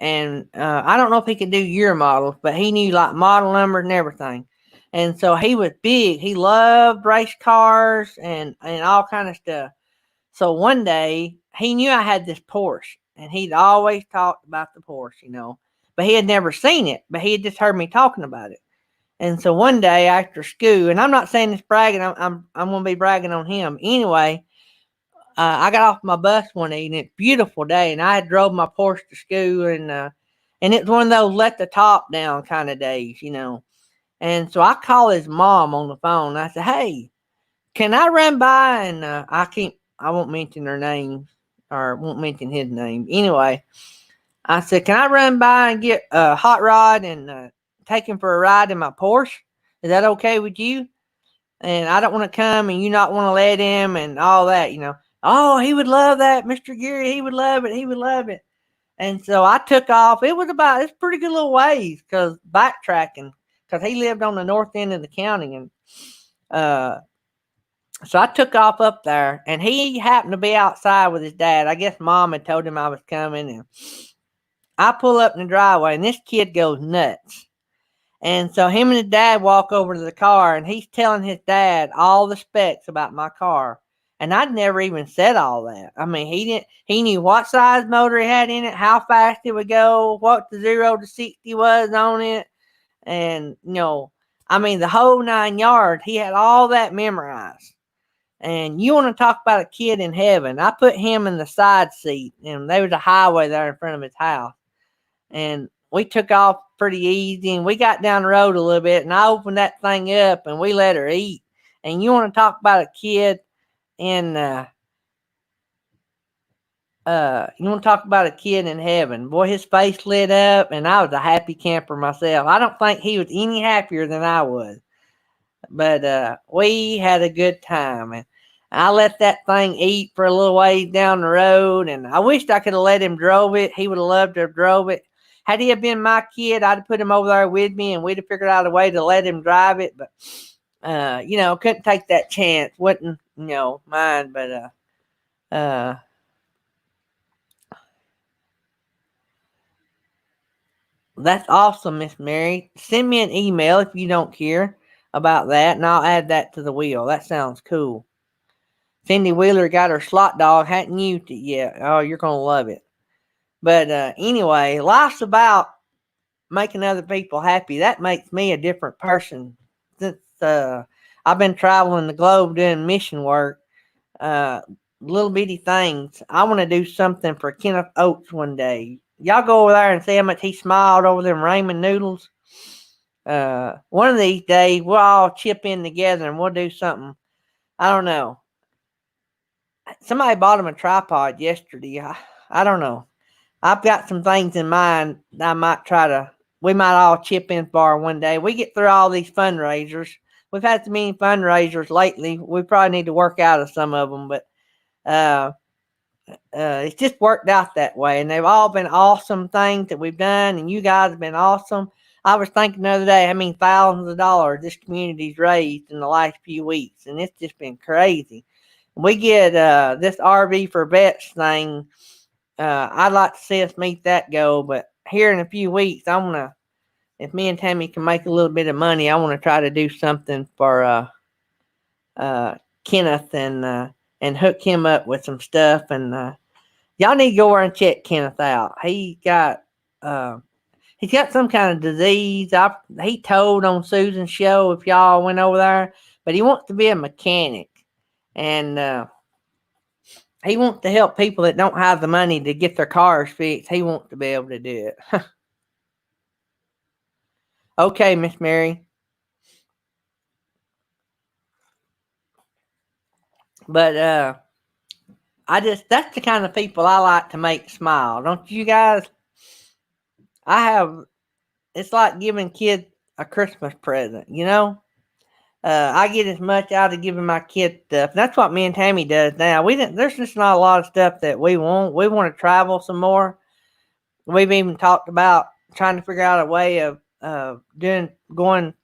and I don't know if he could do year models, but he knew like model numbers and everything. And so he was big. He loved race cars and all kind of stuff. So one day he knew I had this Porsche, and he'd always talked about the Porsche, but he had never seen it, but he had just heard me talking about it. And so one day after school, and I'm not saying this bragging, I'm gonna be bragging on him anyway. I got off my bus one evening, beautiful day, and I had drove my Porsche to school, and it was one of those let the top down kind of days. And so I called his mom on the phone. And I said, "Hey, can I run by?" And I won't mention her name, or won't mention his name. Anyway, I said, "Can I run by and get a hot rod and take him for a ride in my Porsche? Is that okay with you? And I don't want to come and you not want to let him and all that. Oh, he would love that, Mr. Gary. He would love it. He would love it." And so I took off. It's pretty good little ways because backtracking, because he lived on the north end of the county. And uh, so I took off up there, and he happened to be outside with his dad. I guess mom had told him I was coming, and I pull up in the driveway, and this kid goes nuts. And so him and his dad walk over to the car, and he's telling his dad all the specs about my car. And I'd never even said all that. I mean, he knew what size motor it had in it, how fast it would go, what the 0 to 60 was on it. And, I mean, the whole 9 yards, he had all that memorized. And you want to talk about a kid in heaven. I put him in the side seat, and there was a highway there in front of his house. And we took off pretty easy, and we got down the road a little bit, and I opened that thing up, and we let her eat. And you want to talk about a kid in You want to talk about a kid in heaven? Boy, his face lit up, and I was a happy camper myself. I don't think he was any happier than I was. But we had a good time, and I let that thing eat for a little ways down the road, and I wished I could have let him drove it. He would have loved to have drove it. Had he have been my kid, I'd have put him over there with me, and we'd have figured out a way to let him drive it. But couldn't take that chance. Wouldn't mind. But that's awesome, Miss Mary. Send me an email if you don't care about that, and I'll add that to the wheel. That sounds cool. Cindy Wheeler got her slot dog, hadn't used it yet. Oh, you're gonna love it. But anyway, life's about making other people happy. That makes me a different person. Since I've been traveling the globe doing mission work, uh, little bitty things. I want to do something for Kenneth Oates one day. Y'all go over there and see how much he smiled over them ramen noodles. One of these days, we'll all chip in together and we'll do something. I don't know. Somebody bought him a tripod yesterday. I don't know. I've got some things in mind that I might we might all chip in for one day. We get through all these fundraisers. We've had so many fundraisers lately. We probably need to work out of some of them, but uh, it's just worked out that way. And they've all been awesome things that we've done, and you guys have been awesome. I was thinking the other day how many thousands of dollars this community's raised in the last few weeks, and it's just been crazy. We get this RV for Vets thing. I'd like to see us meet that goal, but here in a few weeks, if me and Tammy can make a little bit of money, I want to try to do something for uh, Kenneth and hook him up with some stuff. And y'all need to go over and check Kenneth out. Uh, he's got some kind of disease. He told on Susan's show if y'all went over there, but he wants to be a mechanic, and he wants to help people that don't have the money to get their cars fixed. He wants to be able to do it. Okay, Miss Mary. But that's the kind of people I like to make smile. Don't you guys? I have It's like giving kids a Christmas present, you know? I get as much out of giving my kids stuff. That's what me and Tammy does now. There's just not a lot of stuff that we want. We want to travel some more. We've even talked about trying to figure out a way of going.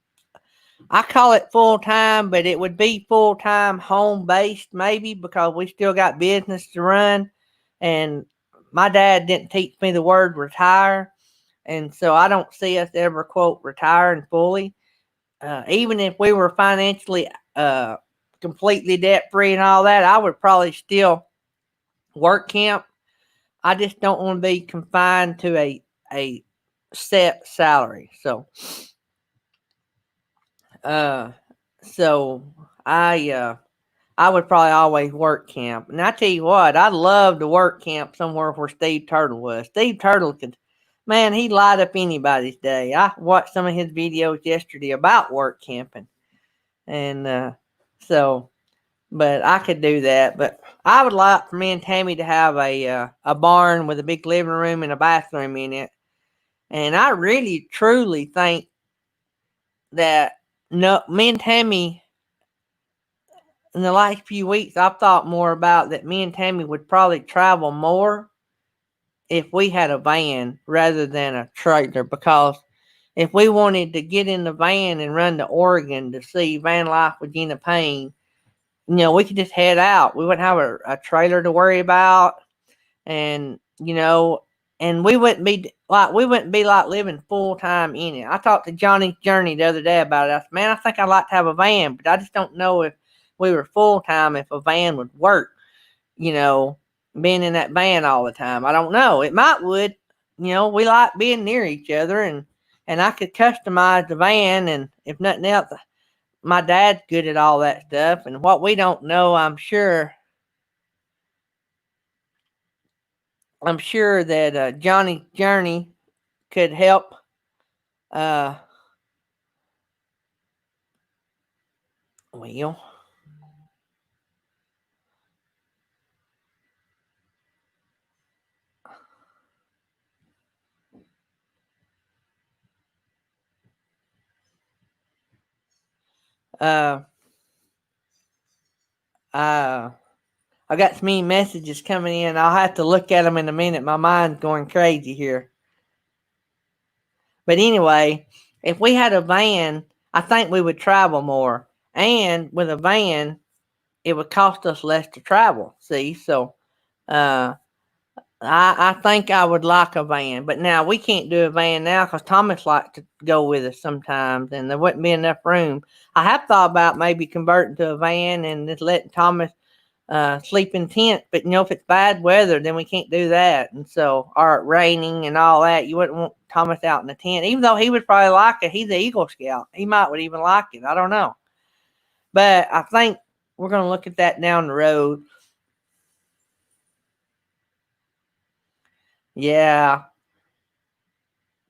I call it full time, but it would be full time home based maybe because we still got business to run. And my dad didn't teach me the word retire. And so I don't see us ever, quote, retiring fully. Even if we were financially completely debt free and all that, I would probably still work camp. I just don't want to be confined to a set salary. Uh, so I would probably always work camp. And I tell you what, I'd love to work camp somewhere where Steve Turtle was. Steve Turtle could, man, he'd light up anybody's day. I watched some of his videos yesterday about work camping. And so, but I could do that. But I would like for me and Tammy to have a barn with a big living room and a bathroom in it. And I really, truly think that no, me and Tammy in the last few weeks, I've thought more about that me and Tammy would probably travel more if we had a van rather than a trailer. Because if we wanted to get in the van and run to Oregon to see Van Life with Gina Payne, we could just head out. We wouldn't have a trailer to worry about. And, and we wouldn't be like living full time in it. I talked to Johnny's Journey the other day about it. I said, man, I think I'd like to have a van, but I just don't know if we were full time if a van would work, you know, being in that van all the time. I don't know. It might would. We like being near each other, and I could customize the van, and if nothing else, my dad's good at all that stuff. And what we don't know, I'm sure that Johnny's Journey could help. Uh, well, Uh, uh, I got so many messages coming in. I'll have to look at them in a minute. My mind's going crazy here. But anyway, if we had a van, I think we would travel more. And with a van, it would cost us less to travel. See, so uh, I think I would like a van. But now we can't do a van now because Thomas likes to go with us sometimes, and there wouldn't be enough room. I have thought about maybe converting to a van and just letting Thomas sleep in tent. But if it's bad weather, then we can't do that. And so, or raining and all that, you wouldn't want Thomas out in the tent. Even though he would probably like it, he's an Eagle Scout. He might would even like it. I don't know. But I think we're going to look at that down the road. Yeah,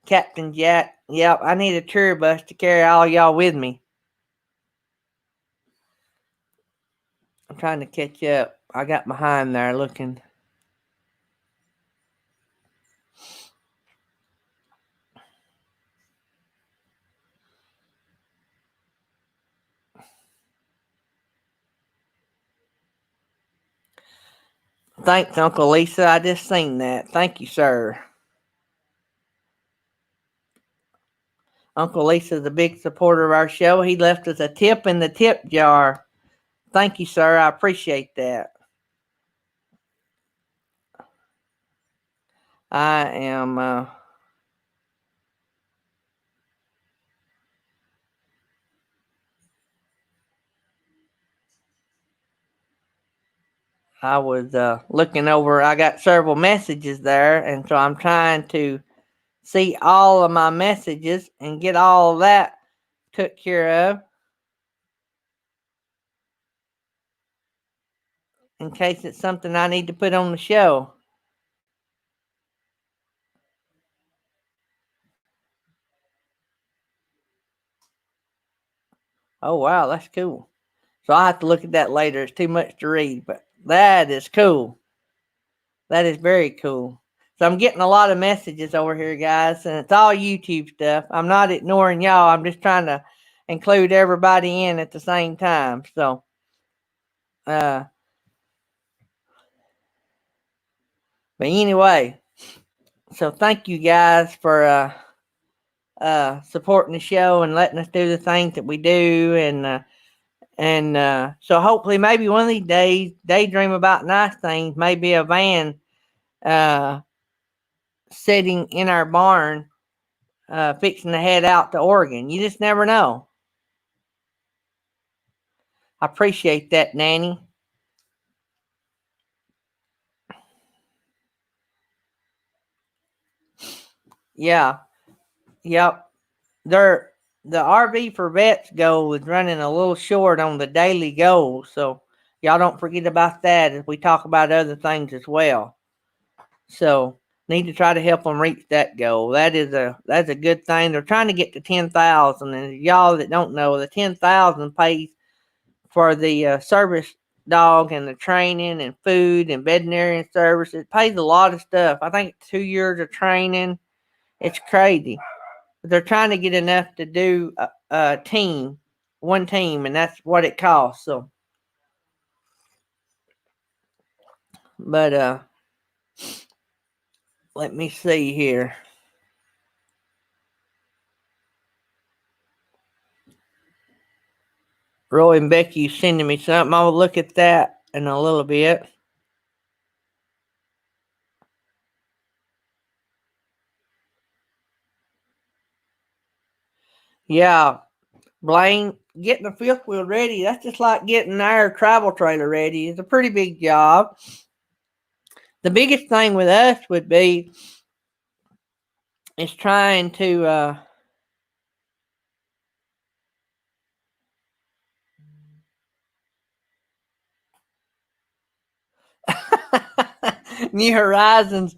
Captain Jack. Yep, I need a tour bus to carry all y'all with me. I'm trying to catch up. I got behind there looking. Thanks, Uncle Lisa. I just seen that. Thank you, sir. Uncle Lisa's a big supporter of our show. He left us a tip in the tip jar. Thank you, sir. I appreciate that. I am. I was looking over. I got several messages there, and so I'm trying to see all of my messages and get all of that took care of in case it's something I need to put on the show. Oh wow, that's cool. So I have to look at that later. It's too much to read, but that is cool. That is very cool. So I'm getting a lot of messages over here, guys, and it's all YouTube stuff. I'm not ignoring y'all. I'm just trying to include everybody in at the same time. So, uh, but anyway, so thank you guys for supporting the show and letting us do the things that we do, and so hopefully maybe one of these days, daydream about nice things. Maybe a van uh, sitting in our barn fixing to head out to Oregon. You just never know. I appreciate that, Nanny. Yeah, yep. They're the RV for vets goal is running a little short on the daily goal, so y'all don't forget about that as we talk about other things as well. So need to try to help them reach that goal. That's a good thing. They're trying to get to 10,000, and y'all that don't know, the 10,000 pays for the service dog and the training and food and veterinarian services. It pays a lot of stuff. I think 2 years of training. It's crazy. But they're trying to get enough to do a team, one team, and that's what it costs. So, but let me see here. Roy and Becky sending me something. I'll look at that in a little bit. Yeah, Blaine, getting a fifth wheel ready, that's just like getting our travel trailer ready. It's a pretty big job. The biggest thing with us would be is trying to New Horizons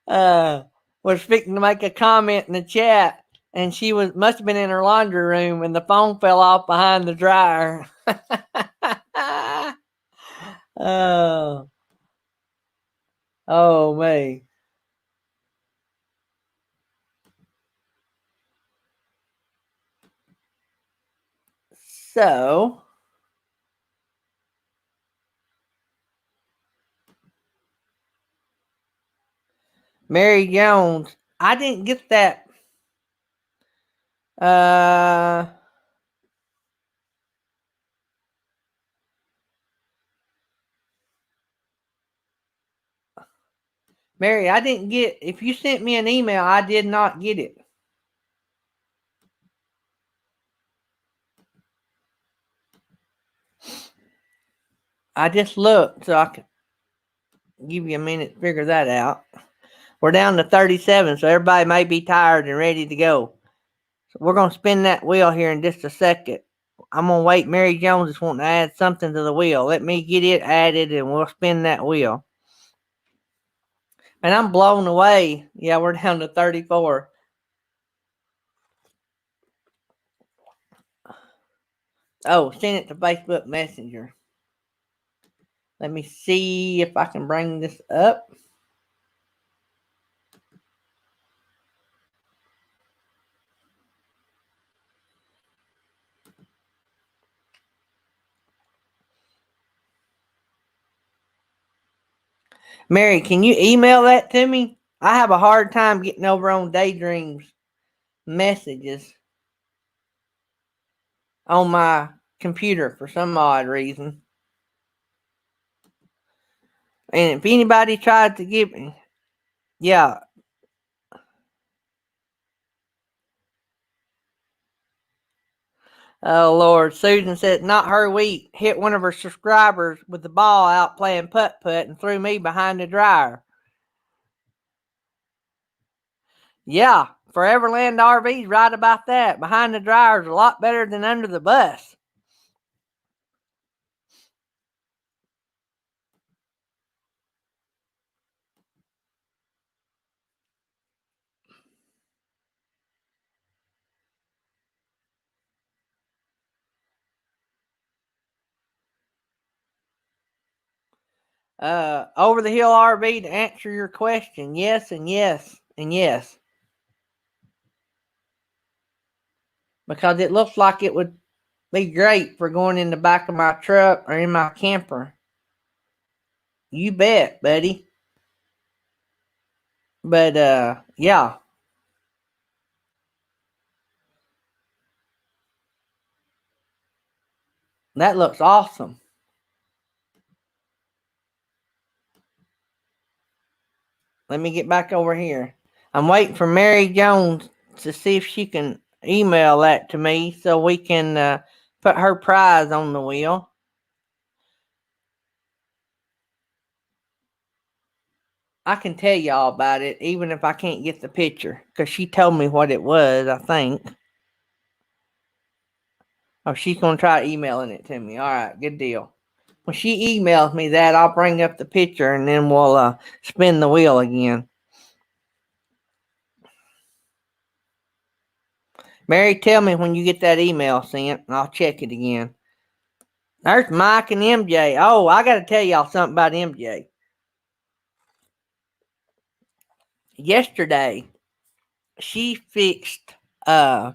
was fixing to make a comment in the chat, and she was must have been in her laundry room, and the phone fell off behind the dryer. oh, oh me. So, Mary Jones, I didn't get that. Mary, I didn't get. If you sent me an email, I did not get it. I just looked so I can give you a minute to figure that out. We're down to 37, so everybody may be tired and ready to go. So we're going to spin that wheel here in just a second. I'm going to wait. Mary Jones is wanting to add something to the wheel. Let me get it added and we'll spin that wheel. And I'm blown away. Yeah, we're down to 34. Oh, send it to Facebook Messenger. Let me see if I can bring this up. Mary, can you email that to me? I have a hard time getting over on Daydream's messages on my computer for some odd reason. And if anybody tried to give me, yeah. Oh, Lord. Susan said, not her week. Hit one of her subscribers with the ball out playing putt-putt and threw me behind the dryer. Yeah, Foreverland RV's right about that. Behind the dryer is a lot better than under the bus. Over the Hill RV, to answer your question, yes and yes and yes. Because it looks like it would be great for going in the back of my truck or in my camper. You bet, buddy. But yeah. That looks awesome. Let me get back over here. I'm waiting for Mary Jones to see if she can email that to me so we can put her prize on the wheel. I can tell y'all about it even if I can't get the picture because she told me what it was, I think. Oh, she's going to try emailing it to me. All right, good deal. When she emails me that, I'll bring up the picture and then we'll spin the wheel again. Mary, tell me when you get that email sent and I'll check it again. There's Mike and MJ. Oh, I got to tell y'all something about MJ. Yesterday, she fixed, I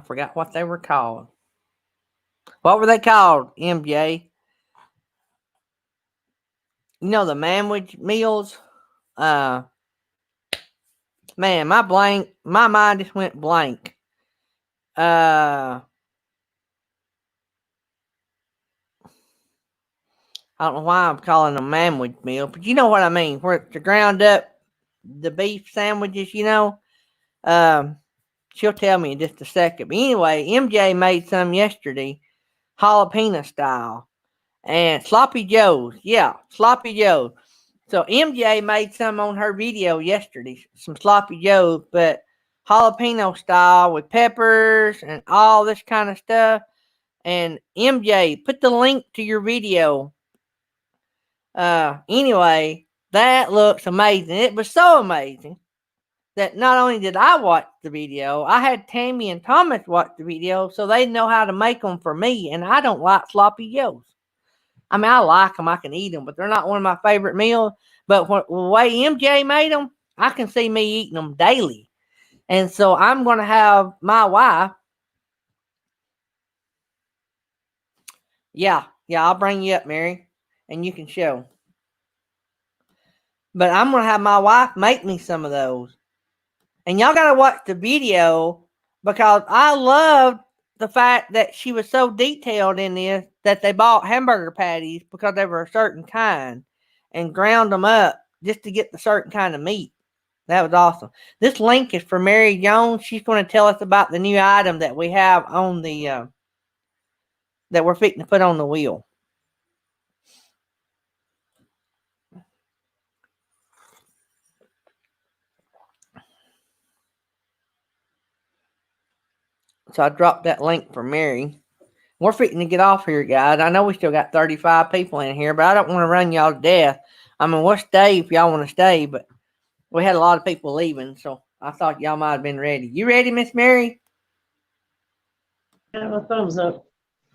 forgot what they were called. What were they called, MJ? You know, the manwich meals? Man, my mind just went blank. I don't know why I'm calling them manwich meal, but you know what I mean. Where it's ground up the beef sandwiches, you know. She'll tell me in just a second. But anyway, MJ made some yesterday, jalapeno style, and sloppy joes. Yeah, sloppy joes. So MJ made some on her video yesterday, some sloppy joes, but jalapeno style with peppers and all this kind of stuff. And MJ, put the link to your video. Anyway, that looks amazing. It was so amazing that not only did I watch the video, I had Tammy and Thomas watch the video so they know how to make them for me. And I don't like sloppy joes. I mean, I like them, I can eat them, but they're not one of my favorite meals. But the way MJ made them, I can see me eating them daily. And so I'm going to have my wife Yeah, I'll bring you up, Mary, and you can show. But I'm gonna have my wife make me some of those. And y'all gotta watch the video because I loved the fact that she was so detailed in this that they bought hamburger patties because they were a certain kind and ground them up just to get the certain kind of meat. That was awesome. This link is for Mary Jones. She's going to tell us about the new item that we have on the that we're fixing to put on the wheel. So I dropped that link for Mary. We're fixing to get off here, guys. I know we still got 35 people in here, but I don't want to run y'all to death. I mean, we'll stay if y'all want to stay, but we had a lot of people leaving, so I thought y'all might have been ready. You ready, Miss Mary? I have a thumbs up.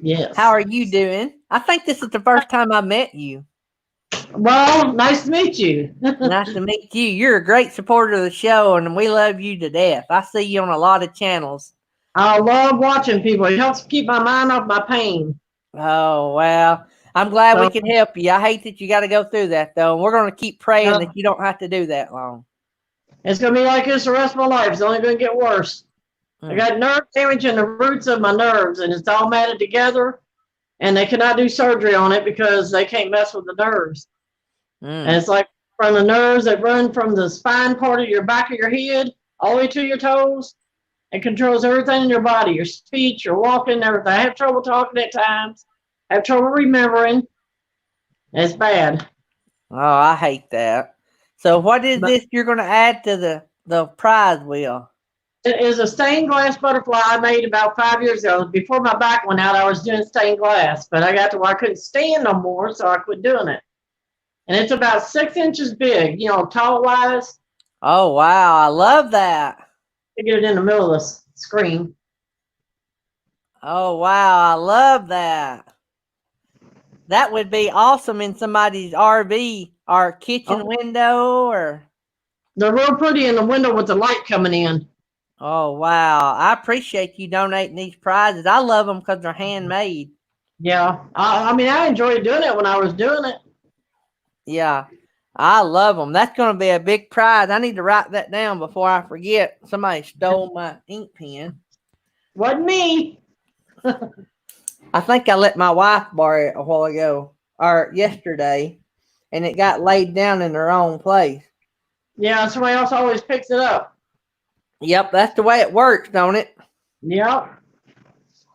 Yes. How are you doing? I think this is the first time I met you. Well, nice to meet you. Nice to meet you. You're a great supporter of the show, and we love you to death. I see you on a lot of channels. I love watching people. It helps keep my mind off my pain. Oh, well, I'm glad we So, can help you. I hate that you got to go through that, though. And we're going to keep praying uh, that you don't have to do that long. it's going to be like this the rest of my life. It's only going to get worse. I got nerve damage in the roots of my nerves, and it's all matted together. And they cannot do surgery on it because they can't mess with the nerves. And it's like from the nerves that run from the spine part of your back of your head all the way to your toes. It controls everything in your body, your speech, your walking, everything. I have trouble talking at times. I have trouble remembering. It's bad. Oh, I hate that. So what is But this you're going to add to the prize wheel? it is a stained glass butterfly I made about 5 years ago. Before my back went out, I was doing stained glass, but I got to where I couldn't stand no more, so I quit doing it. And it's about 6 inches big, tall wise. Oh, wow. I love that. To get it in the middle of the screen. Oh, wow. I love that. That would be awesome in somebody's RV or kitchen Oh, window or. they're real pretty in the window with the light coming in. Oh, wow. I appreciate you donating these prizes. I love them because they're handmade. Yeah, I mean, I enjoyed doing it when I was doing it. Yeah, I love them. That's going to be a big prize. I need to write that down before I forget. Somebody stole my ink pen. Wasn't me. I think I let my wife borrow it a while ago or yesterday, and it got laid down in the wrong place. Yeah, somebody else always picks it up. Yep, that's the way it works, don't it? Yep.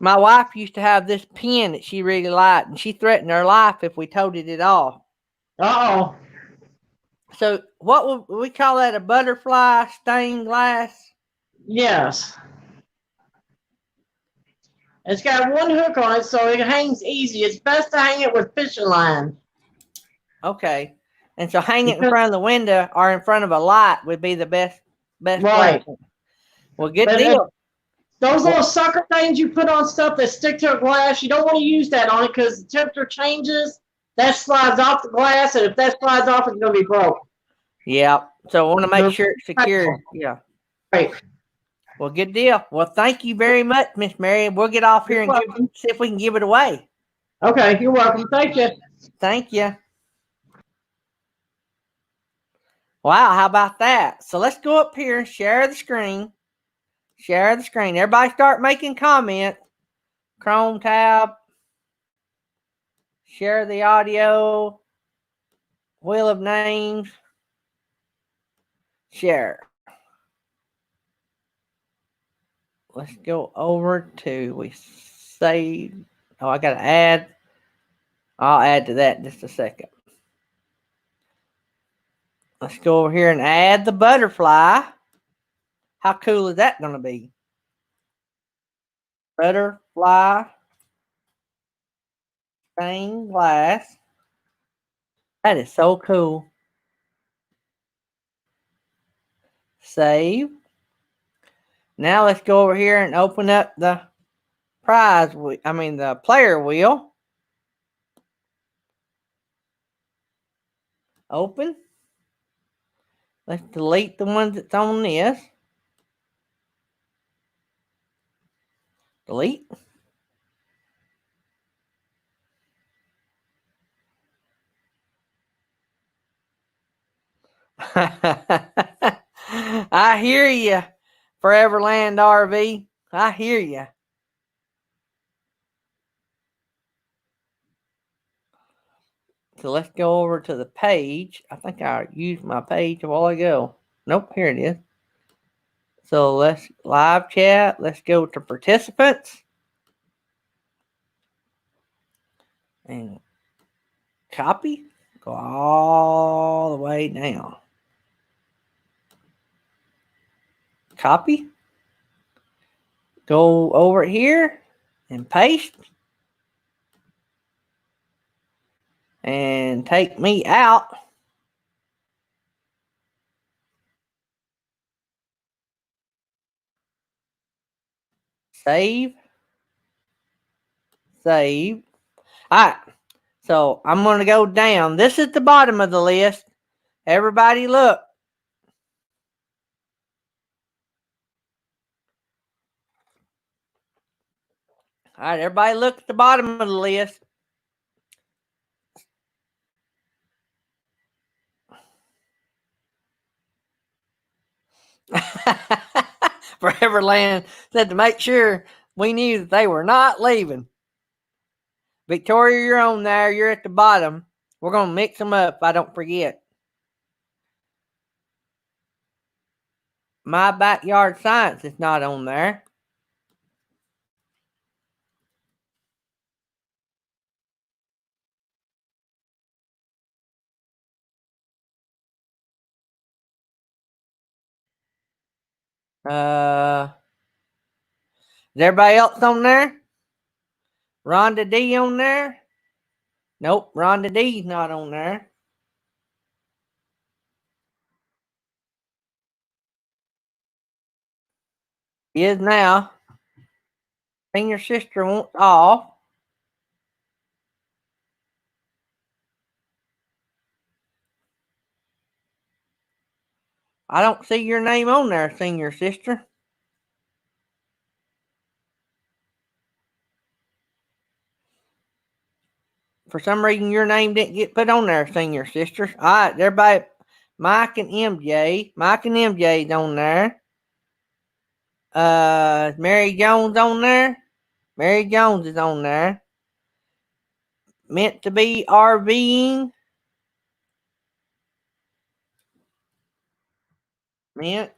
My wife used to have this pen that she really liked, and she threatened her life if we toted it off. Uh-oh. So, what would we call that? A butterfly stained glass? Yes. It's got one hook on it, so it hangs easy. It's best to hang it with fishing line. Okay. And so hang it in Because, front of the window or in front of a light would be the best place. right. Well, good But deal. those Well, little sucker things you put on stuff that stick to a glass, you don't want to use that on it because the temperature changes. That slides off the glass, and if that slides off, it's going to be broke. yeah. So I want to make They're sure it's secure. fragile. Yeah. Right. Well, good deal. Well, thank you very much, Miss Mary. We'll get off here You're and welcome. see if we can give it away. Okay, you're welcome. Thank you. Thank you. Wow, how about that? So let's go up here and share the screen. Share the screen. Everybody start making comments. Chrome tab. Share the audio. Wheel of names. Share. Let's go over to we save. Oh, I gotta add. I'll add to that in just a second. Let's go over here and add the butterfly. How cool is that gonna be? Butterfly stained glass. That is so cool. Save. Now let's go over here and open up the the player wheel. Open. Let's delete the ones that's on this. Delete. I hear you, Foreverland RV. I hear you. So let's go over to the page. I think I used my page a while ago. Nope, here it is. So let's live chat. Let's go to participants and copy. Go all the way down. Copy. Go over here and paste. And take me out. Save. Save. All right. So I'm going to go down. This is the bottom of the list. Everybody look. All right. Everybody look at the bottom of the list. Foreverland said to make sure we knew that they were not leaving. Victoria, you're on there. You're at the bottom. We're going to mix them up if I don't forget. My Backyard Science is not on there. Is everybody else on there? Rhonda D on there? Nope, Rhonda D's not on there. Is now. Senior sister wants off. I don't see your name on there, senior sister. For some reason, your name didn't get put on there, senior sister. All right, everybody. Mike and MJ. Mike and MJ's on there. Mary Jones on there. Mary Jones is on there. Meant to be RVing. Meant.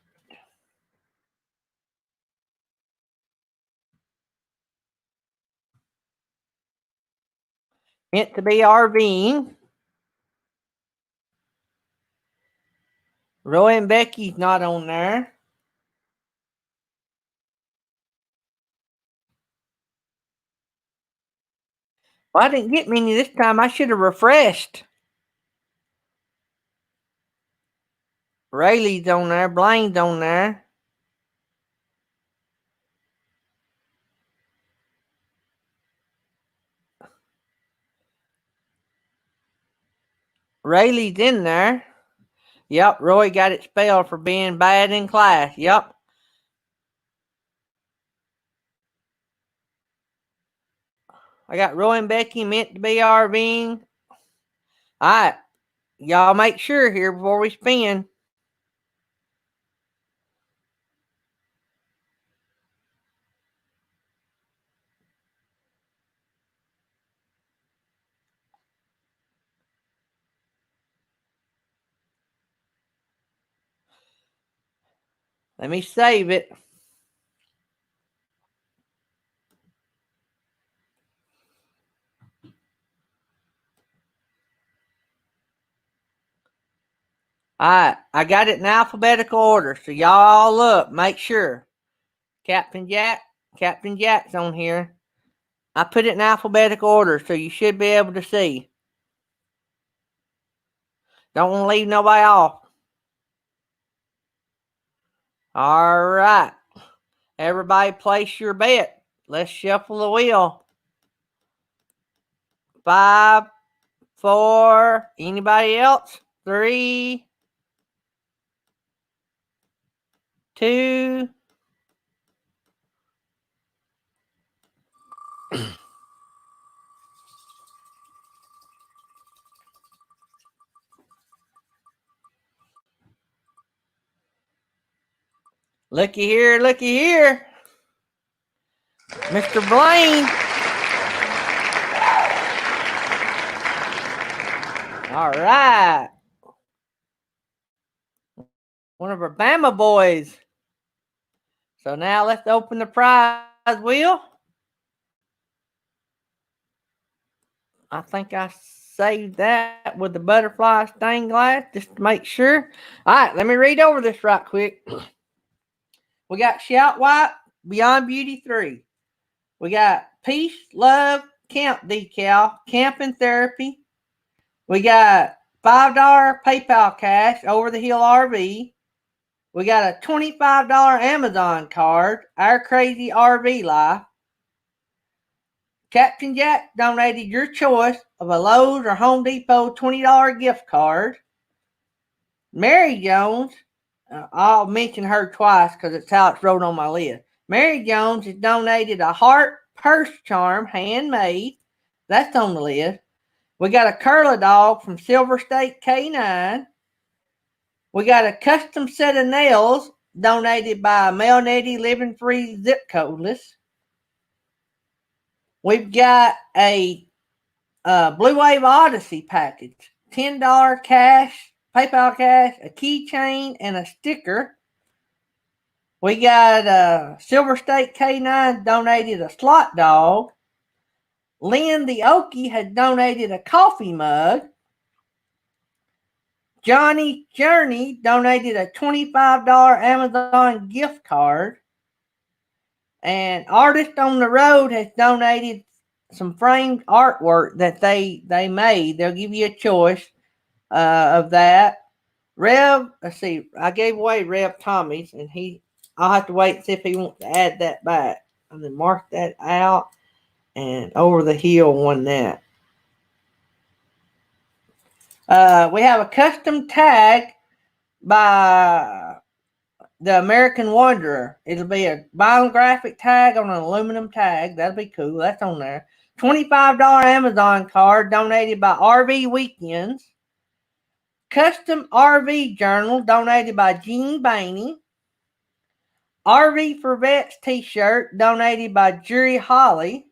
Meant to be RVing. Roy and Becky's not on there. Well, I didn't get many this time. I should have refreshed. Rayleigh's on there. Blaine's on there. Rayleigh's in there. Yep, Roy got it spelled for being bad in class. Yep. I got Roy and Becky meant to be RVing. All right. Y'all make sure here before we spin. Let me save it. All right. I got it in alphabetical order. So y'all look. Make sure. Captain Jack's on here. I put it in alphabetical order, so you should be able to see. Don't want to leave nobody off. All right. Everybody place your bet. Let's shuffle the wheel. 5, 4. Anybody else? 3, 2. Looky here, looky here. Mr. Blaine. All right. One of our Bama boys. So now let's open the prize wheel. I think I saved that with the butterfly stained glass just to make sure. All right, let me read over this right quick. We got Shout White, Beyond Beauty 3. We got Peace, Love, Camp Decal, Camping Therapy. We got $5 PayPal cash, Over the Hill RV. We got a $25 Amazon card, Our Crazy RV Life. Captain Jack donated your choice of a Lowe's or Home Depot $20 gift card. Mary Jones, I'll mention her twice because it's how it's wrote on my list. Mary Jones has donated a heart purse charm, handmade. That's on the list. We got a Curly dog from Silver State K9. We got a custom set of nails donated by Mel Nettie Living Free Zip Codeless. We've got a Blue Wave Odyssey package, $10 cash, PayPal cash, a keychain, and a sticker. We got Silver State K9 donated a slot dog. Lynn the Okie has donated a coffee mug. Johnny Journey donated a $25 Amazon gift card. And Artist on the Road has donated some framed artwork that they made. They'll give you a choice of that. Rev, let's see, I gave away Rev Tommy's, and I'll have to wait and see if he wants to add that back. And then mark that out, and Over the Hill won that. We have a custom tag by the American Wanderer. It'll be a vinyl graphic tag on an aluminum tag. That'll be cool. That's on there. $25 Amazon card donated by RV Weekends. Custom RV journal donated by Gene Bainey. RV for Vets t-shirt donated by Jerry Holly.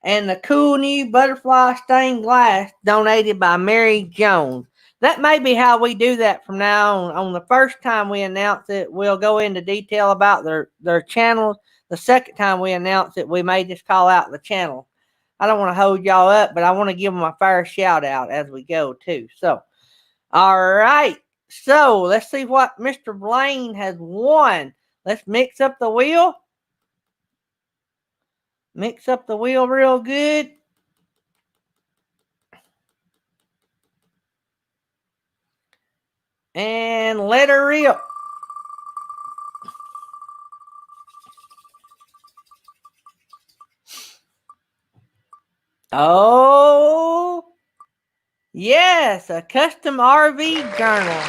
And the cool new butterfly stained glass donated by Mary Jones. That may be how we do that from now on. On the first time we announce it, we'll go into detail about their channels. The second time we announce it, we may just call out the channel. I don't want to hold y'all up, but I want to give them a fair shout out as we go too. So, all right. So let's see what Mr. Blaine has won. Let's mix up the wheel. Mix up the wheel real good. And let her rip. Oh, yes, a custom RV journal.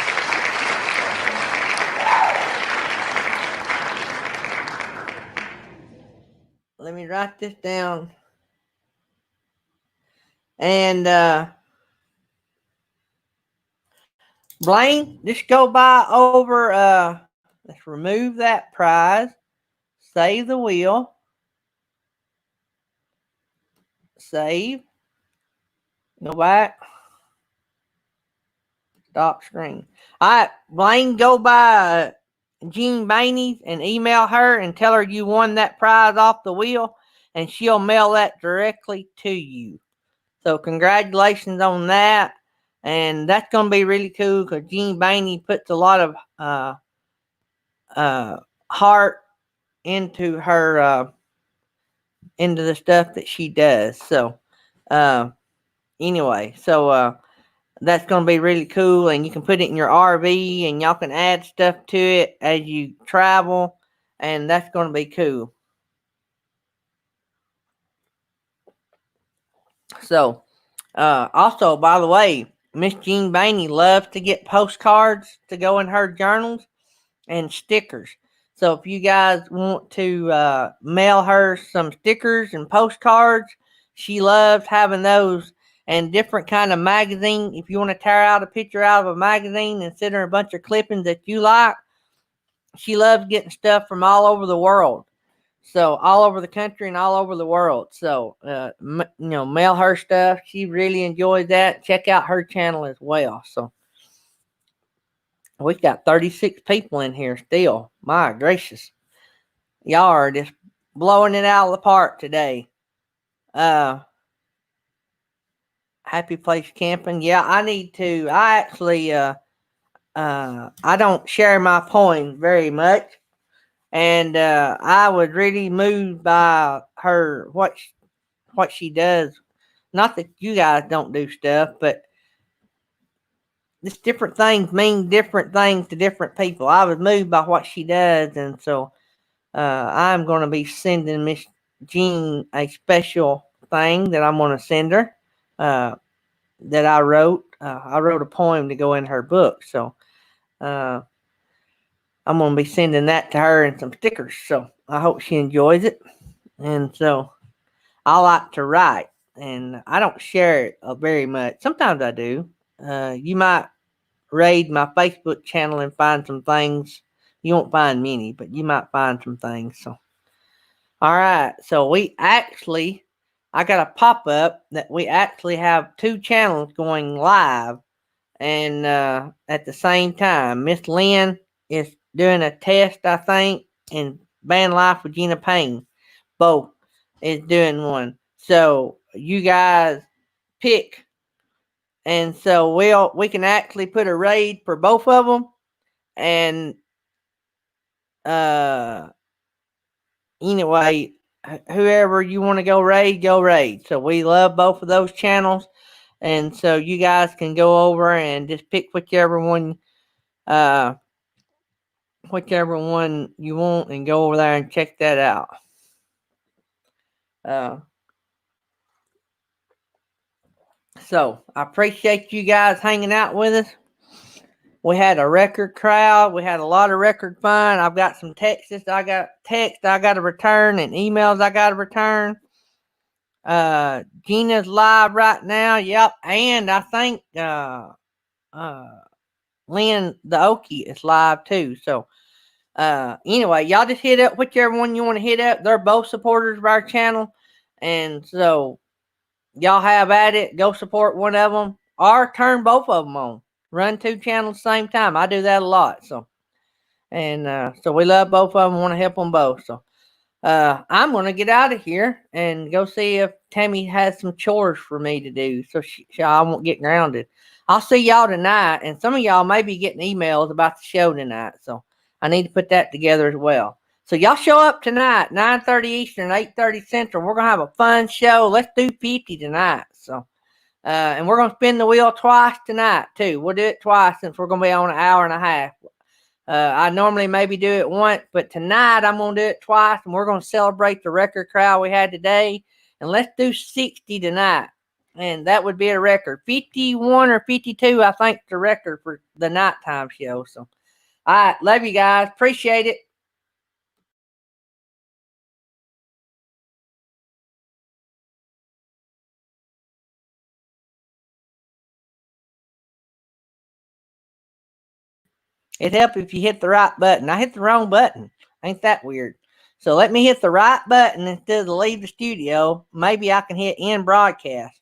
Let me write this down. And Blaine, just go by over, let's remove that prize. Save the wheel. Save. Go back. Stop screen. All right, Blaine, go by Jean Bainey and email her and tell her you won that prize off the wheel, and she'll mail that directly to you. So congratulations on that. And that's going to be really cool because Jean Bainey puts a lot of heart into her into the stuff that she does. So anyway, so that's going to be really cool, and you can put it in your RV, and y'all can add stuff to it as you travel, and that's going to be cool. So also, by the way, Miss Jean Bainey loves to get postcards to go in her journals and stickers. So if you guys want to mail her some stickers and postcards, she loves having those, and different kind of magazine. If you want to tear out a picture out of a magazine and send her a bunch of clippings that you like, she loves getting stuff from all over the world. So all over the country and all over the world. So, mail her stuff. She really enjoys that. Check out her channel as well. So we've got 36 people in here still. My gracious. Y'all are just blowing it out of the park today. Happy Place Camping. Yeah, I need to. I actually, I don't share my poems very much. And I was really moved by her, what she does. Not that you guys don't do stuff, but just different things mean different things to different people. I was moved by what she does, and so I'm going to be sending Miss Jean a special thing that I'm going to send her that I wrote. I wrote a poem to go in her book, so I'm going to be sending that to her and some stickers. So I hope she enjoys it. And so I like to write, and I don't share it very much. Sometimes I do. You might raid my Facebook channel and find some things. You won't find many, but you might find some things. So, all right. So I got a pop up that we actually have 2 channels going live, and at the same time, Miss Lynn is doing a test, I think, in Van Life with Gina Payne. Both is doing one. So you guys pick, and so we can actually put a raid for both of them, and anyway, whoever you want to go raid, go raid. So we love both of those channels, and so you guys can go over and just pick whichever one you want, and go over there and check that out. So I appreciate you guys hanging out with us. We had a record crowd. We had a lot of record fun. I've got some texts I got to return, and emails I got to return. Gina's live right now. Yep. And I think Lynn the Okie is live too. So anyway, y'all just hit up whichever one you want to hit up. They're both supporters of our channel. And so y'all have at it. Go support one of them, or turn both of them on. Run 2 channels at the same time. I do that a lot. So, and so we love both of them. Want to help them both. So, I'm gonna get out of here and go see if Tammy has some chores for me to do, so I won't get grounded. I'll see y'all tonight, and some of y'all may be getting emails about the show tonight. So I need to put that together as well. So y'all show up tonight, 9:30 Eastern, 8:30 Central. We're gonna have a fun show. Let's do 50 tonight. So. And we're going to spin the wheel twice tonight, too. We'll do it twice since we're going to be on an hour and a half. I normally maybe do it once, but tonight I'm going to do it twice, and we're going to celebrate the record crowd we had today. And let's do 60 tonight. And that would be a record. 51 or 52, I think, the record for the nighttime show. So, all right. Love you guys. Appreciate it. It'd help if you hit the right button. I hit the wrong button. Ain't that weird? So let me hit the right button instead of leave the studio. Maybe I can hit end broadcast.